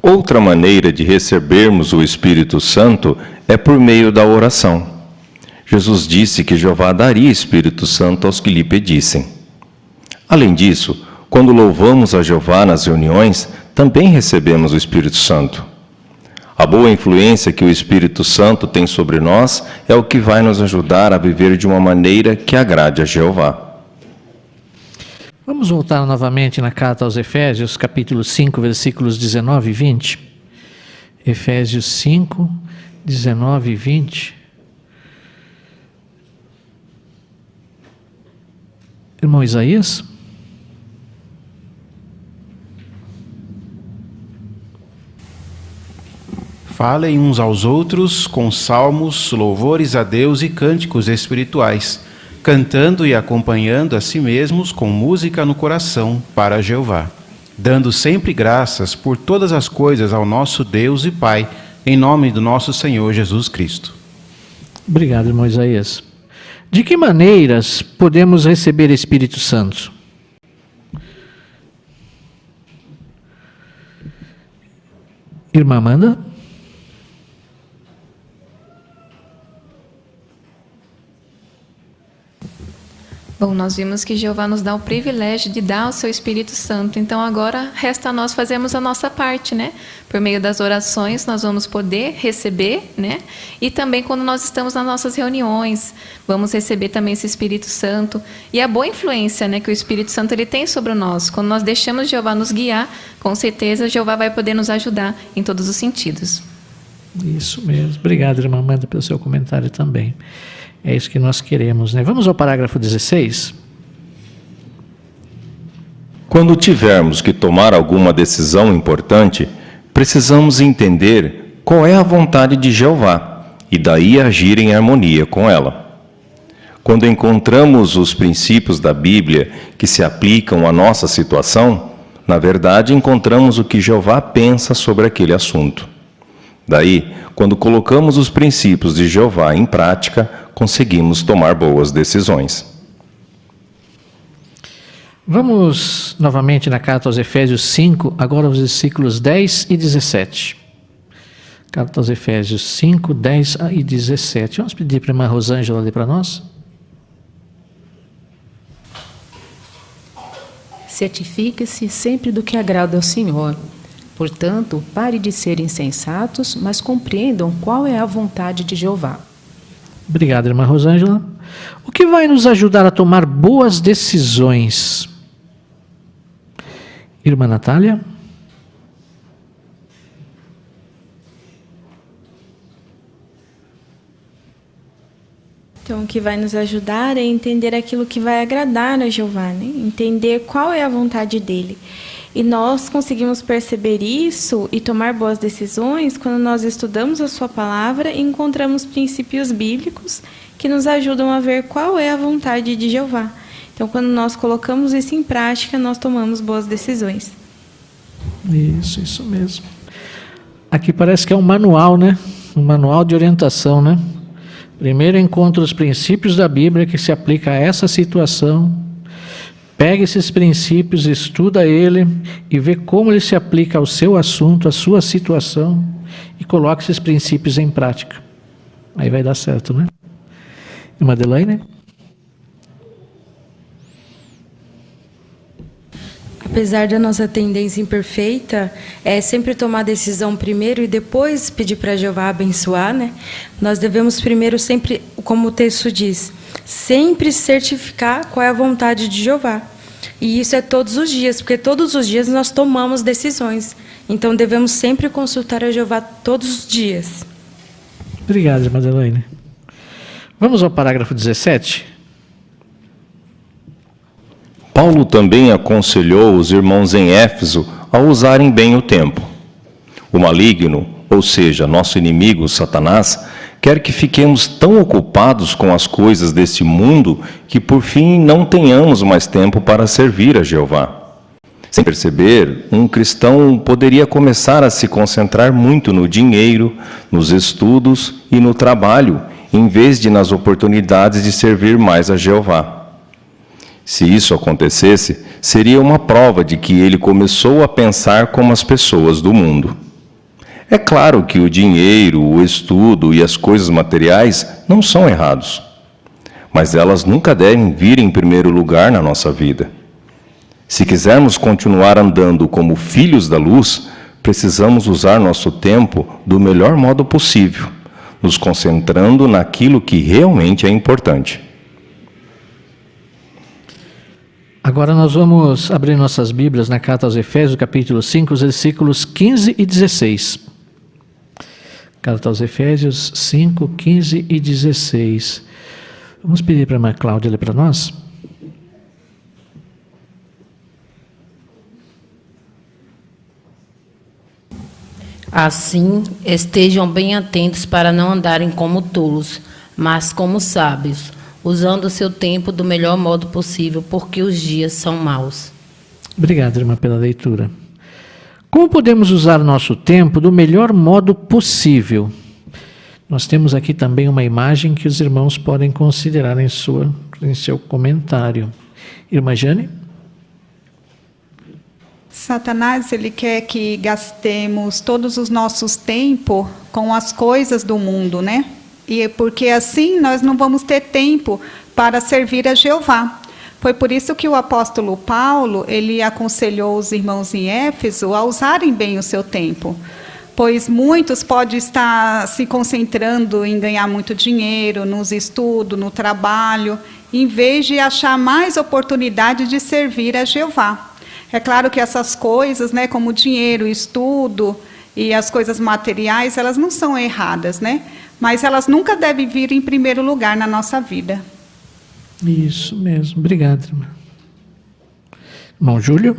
Outra maneira de recebermos o Espírito Santo é por meio da oração. Jesus disse que Jeová daria Espírito Santo aos que lhe pedissem. Além disso, quando louvamos a Jeová nas reuniões, também recebemos o Espírito Santo. A boa influência que o Espírito Santo tem sobre nós é o que vai nos ajudar a viver de uma maneira que agrade a Jeová. Vamos voltar novamente na carta aos Efésios, capítulo 5, versículos 19 e 20. Efésios 5, 19 e 20. Irmão Isaías? Falem uns aos outros com salmos, louvores a Deus e cânticos espirituais, cantando e acompanhando a si mesmos com música no coração para Jeová, dando sempre graças por todas as coisas ao nosso Deus e Pai, em nome do nosso Senhor Jesus Cristo. Obrigado, irmão Isaías. De que maneiras podemos receber Espírito Santo? Irmã Amanda? Bom, nós vimos que Jeová nos dá o privilégio de dar o seu Espírito Santo. Então agora resta a nós fazermos a nossa parte, né? Por meio das orações nós vamos poder receber, né? E também quando nós estamos nas nossas reuniões, vamos receber também esse Espírito Santo. E a boa influência, né, que o Espírito Santo ele tem sobre nós. Quando nós deixamos Jeová nos guiar, com certeza Jeová vai poder nos ajudar em todos os sentidos. Isso mesmo. Obrigado, irmã Amanda, pelo seu comentário também. É isso que nós queremos, né? Vamos ao parágrafo 16. Quando tivermos que tomar alguma decisão importante, precisamos entender qual é a vontade de Jeová e daí agir em harmonia com ela. Quando encontramos os princípios da Bíblia que se aplicam à nossa situação, na verdade encontramos o que Jeová pensa sobre aquele assunto. Daí, quando colocamos os princípios de Jeová em prática, conseguimos tomar boas decisões. Vamos novamente na carta aos Efésios 5, agora os versículos 10 e 17. Carta aos Efésios 5, 10 e 17. Vamos pedir para a irmã Rosângela ler para nós. Certifique-se sempre do que agrada ao Senhor. Portanto, pare de ser insensatos, mas compreendam qual é a vontade de Jeová. Obrigado, irmã Rosângela. O que vai nos ajudar a tomar boas decisões? Irmã Natália? Então, o que vai nos ajudar é entender aquilo que vai agradar a Jeová, né? Entender qual é a vontade dele. E nós conseguimos perceber isso e tomar boas decisões quando nós estudamos a sua palavra e encontramos princípios bíblicos que nos ajudam a ver qual é a vontade de Jeová. Então, quando nós colocamos isso em prática, nós tomamos boas decisões. Isso mesmo. Aqui parece que é um manual, né? Um manual de orientação, né? Primeiro encontra os princípios da Bíblia que se aplica a essa situação. Pega esses princípios, estuda ele e vê como ele se aplica ao seu assunto, à sua situação e coloca esses princípios em prática. Aí vai dar certo, né? Irmã Adelaine? Apesar da nossa tendência imperfeita, é sempre tomar a decisão primeiro e depois pedir para Jeová abençoar, né? Nós devemos primeiro sempre, como o texto diz, sempre certificar qual é a vontade de Jeová. E isso é todos os dias, porque todos os dias nós tomamos decisões. Então devemos sempre consultar a Jeová todos os dias. Obrigado, irmã Adelaine. Vamos ao parágrafo 17. Paulo também aconselhou os irmãos em Éfeso a usarem bem o tempo. O maligno, ou seja, nosso inimigo, Satanás, quer que fiquemos tão ocupados com as coisas deste mundo que, por fim, não tenhamos mais tempo para servir a Jeová. Sem perceber, um cristão poderia começar a se concentrar muito no dinheiro, nos estudos e no trabalho, em vez de nas oportunidades de servir mais a Jeová. Se isso acontecesse, seria uma prova de que ele começou a pensar como as pessoas do mundo. É claro que o dinheiro, o estudo e as coisas materiais não são errados, mas elas nunca devem vir em primeiro lugar na nossa vida. Se quisermos continuar andando como filhos da luz, precisamos usar nosso tempo do melhor modo possível, nos concentrando naquilo que realmente é importante. Agora nós vamos abrir nossas Bíblias na carta aos Efésios, capítulo 5, os versículos 15 e 16. Carta aos Efésios 5, 15 e 16. Vamos pedir para a irmã Cláudia ler para nós. Assim, estejam bem atentos para não andarem como tolos, mas como sábios, usando o seu tempo do melhor modo possível, porque os dias são maus. Obrigado, irmã, pela leitura. Como podemos usar o nosso tempo do melhor modo possível? Nós temos aqui também uma imagem que os irmãos podem considerar em seu comentário. Irmã Jane? Satanás, ele quer que gastemos todos os nossos tempos com as coisas do mundo, né? E porque assim nós não vamos ter tempo para servir a Jeová. Foi por isso que o apóstolo Paulo, ele aconselhou os irmãos em Éfeso a usarem bem o seu tempo, pois muitos podem estar se concentrando em ganhar muito dinheiro, nos estudos, no trabalho, em vez de achar mais oportunidade de servir a Jeová. É claro que essas coisas, né, como dinheiro, estudo e as coisas materiais, elas não são erradas, né? Mas elas nunca devem vir em primeiro lugar na nossa vida. Isso mesmo. Obrigado, irmã. Irmão Júlio?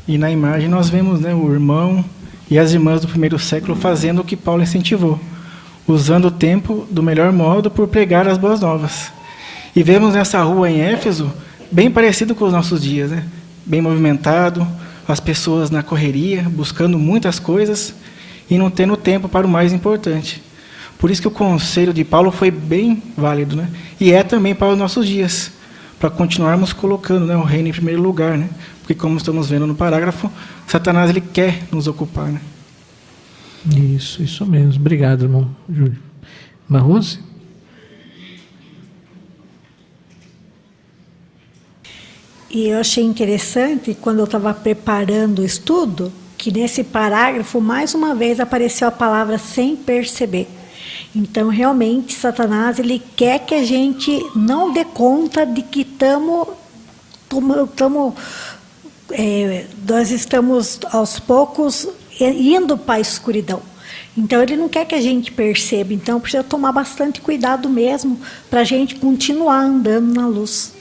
E na imagem nós vemos, né, o irmão e as irmãs do primeiro século fazendo o que Paulo incentivou, usando o tempo do melhor modo por pregar as boas novas. E vemos nessa rua em Éfeso, bem parecido com os nossos dias, né? Bem movimentado, as pessoas na correria, buscando muitas coisas e não tendo tempo para o mais importante. Por isso que o conselho de Paulo foi bem válido, né? E é também para os nossos dias, para continuarmos colocando, né, o reino em primeiro lugar, né? Porque como estamos vendo no parágrafo, Satanás ele quer nos ocupar, né? Isso mesmo. Obrigado, irmão Júlio. Irmã Rose? E eu achei interessante, quando eu estava preparando o estudo, que nesse parágrafo, mais uma vez, apareceu a palavra sem perceber. Então, realmente, Satanás ele quer que a gente não dê conta de que nós estamos, aos poucos, indo para a escuridão. Então, ele não quer que a gente perceba. Então, precisa tomar bastante cuidado mesmo para a gente continuar andando na luz.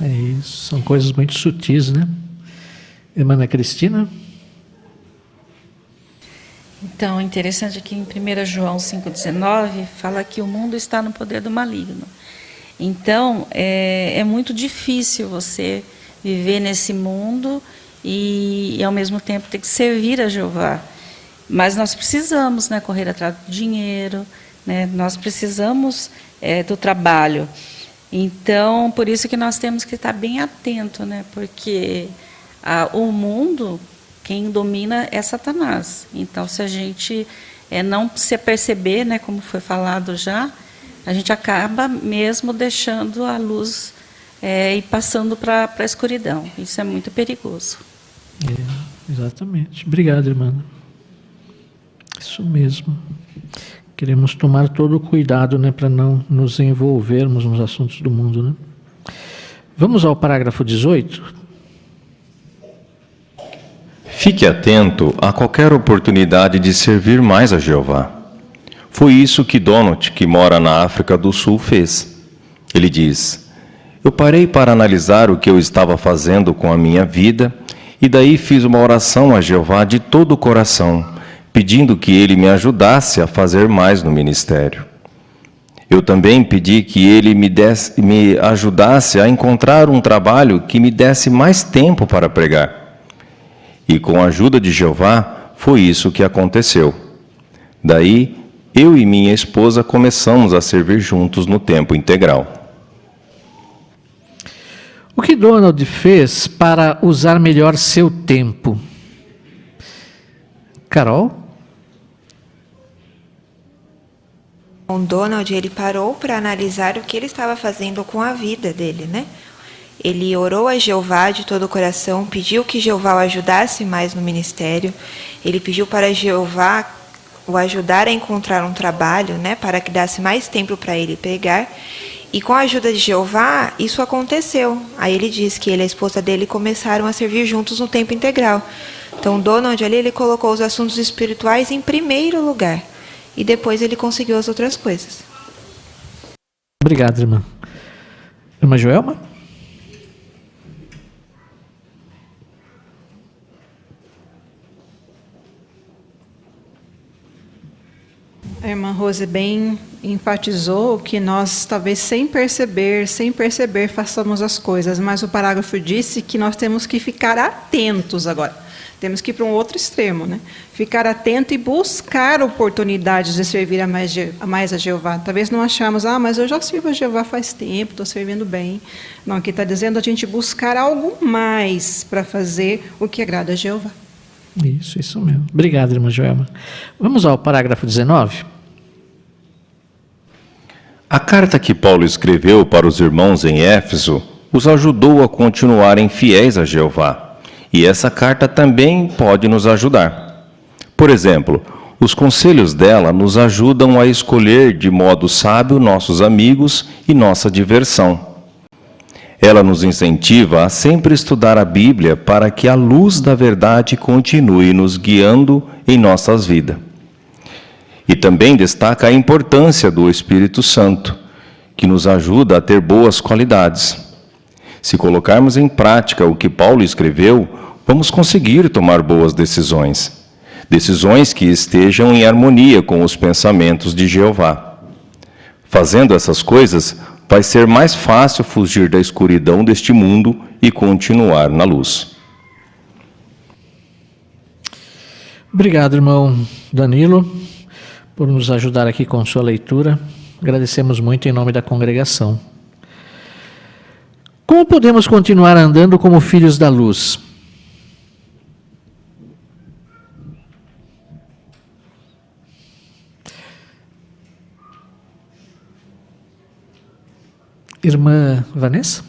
É isso, são coisas muito sutis, né? Irmã Ana Cristina? Então, interessante que em 1 João 5,19 fala que o mundo está no poder do maligno. Então, é muito difícil você viver nesse mundo e ao mesmo tempo ter que servir a Jeová. Mas nós precisamos, né, correr atrás do dinheiro, né, nós precisamos do trabalho. Então, por isso que nós temos que estar bem atento, né, porque o mundo, quem domina é Satanás. Então, se a gente não se perceber, né, como foi falado já, a gente acaba mesmo deixando a luz e passando para a escuridão. Isso é muito perigoso. Exatamente. Obrigado, irmã. Isso mesmo. Queremos tomar todo o cuidado, né, para não nos envolvermos nos assuntos do mundo, né? Vamos ao parágrafo 18. Fique atento a qualquer oportunidade de servir mais a Jeová. Foi isso que Donald, que mora na África do Sul, fez. Ele diz: eu parei para analisar o que eu estava fazendo com a minha vida e daí fiz uma oração a Jeová de todo o coração, pedindo que Ele me ajudasse a fazer mais no ministério. Eu também pedi que Ele me ajudasse a encontrar um trabalho que me desse mais tempo para pregar. E com a ajuda de Jeová, foi isso que aconteceu. Daí, eu e minha esposa começamos a servir juntos no tempo integral. O que Donald fez para usar melhor seu tempo? Carol? O Donald, ele parou para analisar o que ele estava fazendo com a vida dele, né? Ele orou a Jeová de todo o coração, pediu que Jeová o ajudasse mais no ministério. Ele pediu para Jeová o ajudar a encontrar um trabalho, né, para que desse mais tempo para ele pregar. E com a ajuda de Jeová, isso aconteceu. Aí ele diz que ele e a esposa dele começaram a servir juntos no tempo integral. Então, Donald ali, ele colocou os assuntos espirituais em primeiro lugar. E depois ele conseguiu as outras coisas. Obrigado, irmã. Irmã Joelma? A irmã Rose bem enfatizou que nós, talvez sem perceber, façamos as coisas, mas o parágrafo disse que nós temos que ficar atentos agora. Temos que ir para um outro extremo, né? Ficar atento e buscar oportunidades de servir a mais a Jeová. Talvez não achamos, mas eu já sirvo a Jeová faz tempo, estou servindo bem. Não, aqui está dizendo a gente buscar algo mais para fazer o que agrada a Jeová. Isso mesmo. Obrigado, irmã Joelma. Vamos ao parágrafo 19. A carta que Paulo escreveu para os irmãos em Éfeso os ajudou a continuarem fiéis a Jeová. E essa carta também pode nos ajudar. Por exemplo, os conselhos dela nos ajudam a escolher de modo sábio nossos amigos e nossa diversão. Ela nos incentiva a sempre estudar a Bíblia para que a luz da verdade continue nos guiando em nossas vidas. E também destaca a importância do Espírito Santo, que nos ajuda a ter boas qualidades. Se colocarmos em prática o que Paulo escreveu, vamos conseguir tomar boas decisões. Decisões que estejam em harmonia com os pensamentos de Jeová. Fazendo essas coisas, vai ser mais fácil fugir da escuridão deste mundo e continuar na luz. Obrigado, irmão Danilo, por nos ajudar aqui com sua leitura. Agradecemos muito em nome da congregação. Como podemos continuar andando como filhos da luz? Irmã Vanessa?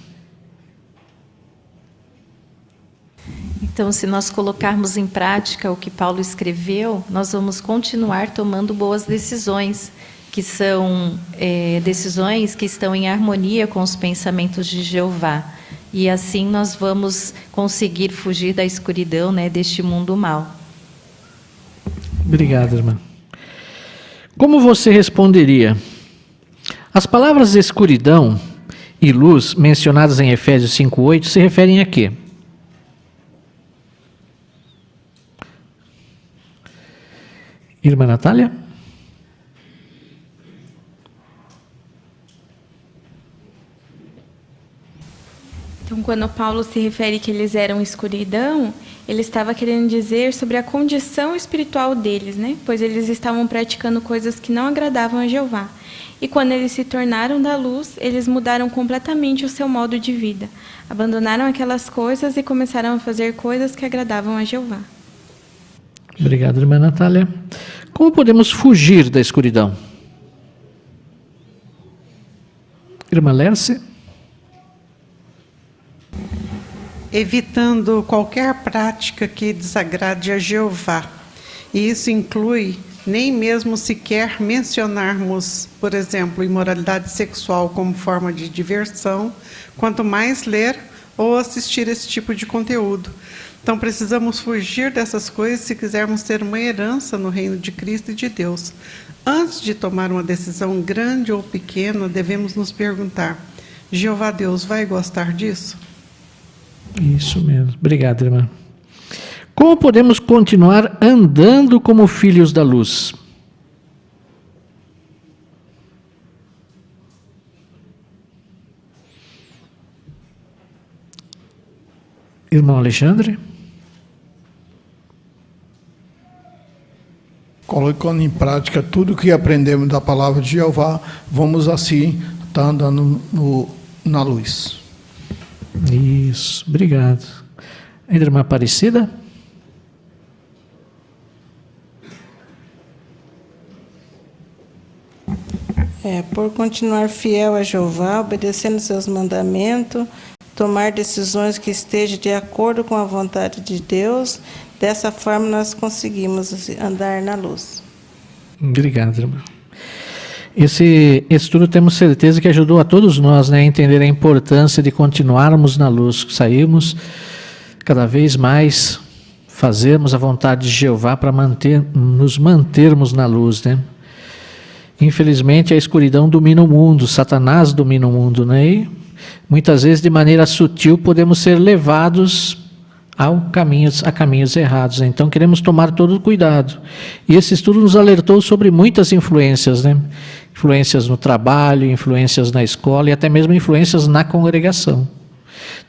Então, se nós colocarmos em prática o que Paulo escreveu, nós vamos continuar tomando boas decisões, que são decisões que estão em harmonia com os pensamentos de Jeová. E assim nós vamos conseguir fugir da escuridão, deste mundo mau. Obrigado, irmã. Como você responderia? As palavras escuridão e luz mencionadas em Efésios 5:8 se referem a quê? Irmã Natália? Então, quando Paulo se refere que eles eram escuridão, ele estava querendo dizer sobre a condição espiritual deles, pois eles estavam praticando coisas que não agradavam a Jeová. E quando eles se tornaram da luz, eles mudaram completamente o seu modo de vida. Abandonaram aquelas coisas e começaram a fazer coisas que agradavam a Jeová. Obrigado, irmã Natália. Como podemos fugir da escuridão? Irmã Lércia? Evitando qualquer prática que desagrade a Jeová. E isso inclui nem mesmo sequer mencionarmos, por exemplo, imoralidade sexual como forma de diversão, quanto mais ler ou assistir esse tipo de conteúdo. Então, precisamos fugir dessas coisas se quisermos ter uma herança no reino de Cristo e de Deus. Antes de tomar uma decisão grande ou pequena, devemos nos perguntar: Jeová Deus vai gostar disso? Isso mesmo. Obrigado, irmã. Como podemos continuar andando como filhos da luz? Irmão Alexandre? Colocando em prática tudo o que aprendemos da palavra de Jeová, vamos assim estar andando na luz. Isso, obrigado. A irmã Aparecida? Por continuar fiel a Jeová, obedecendo seus mandamentos, tomar decisões que estejam de acordo com a vontade de Deus. Dessa forma, nós conseguimos andar na luz. Obrigado, irmã. Esse estudo temos certeza que ajudou a todos nós, a entender a importância de continuarmos na luz, sairmos cada vez mais, fazermos a vontade de Jeová para nos mantermos na luz, Infelizmente, a escuridão domina o mundo, Satanás domina o mundo, E muitas vezes, de maneira sutil, podemos ser levados a caminhos errados. Então, queremos tomar todo o cuidado. E esse estudo nos alertou sobre muitas influências, Influências no trabalho, influências na escola e até mesmo influências na congregação.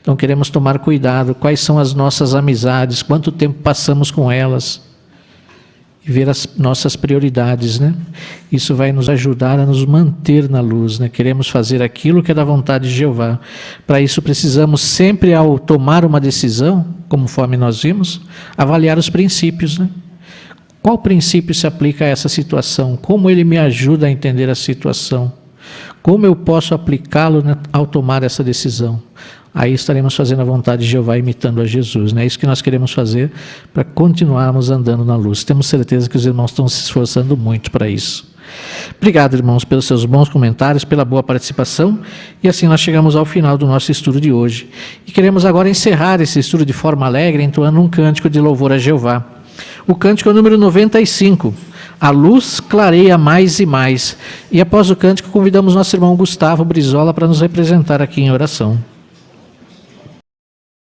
Então, queremos tomar cuidado. Quais são as nossas amizades? Quanto tempo passamos com elas? E ver as nossas prioridades, Isso vai nos ajudar a nos manter na luz, Queremos fazer aquilo que é da vontade de Jeová. Para isso precisamos sempre, ao tomar uma decisão, conforme nós vimos, avaliar os princípios, Qual princípio se aplica a essa situação? Como ele me ajuda a entender a situação? Como eu posso aplicá-lo ao tomar essa decisão? Aí estaremos fazendo a vontade de Jeová, imitando a Jesus. É isso que nós queremos fazer para continuarmos andando na luz. Temos certeza que os irmãos estão se esforçando muito para isso. Obrigado, irmãos, pelos seus bons comentários, pela boa participação. E assim nós chegamos ao final do nosso estudo de hoje. E queremos agora encerrar esse estudo de forma alegre, entoando um cântico de louvor a Jeová. O cântico é o número 95. A luz clareia mais e mais. E após o cântico, convidamos nosso irmão Gustavo Brizola para nos representar aqui em oração.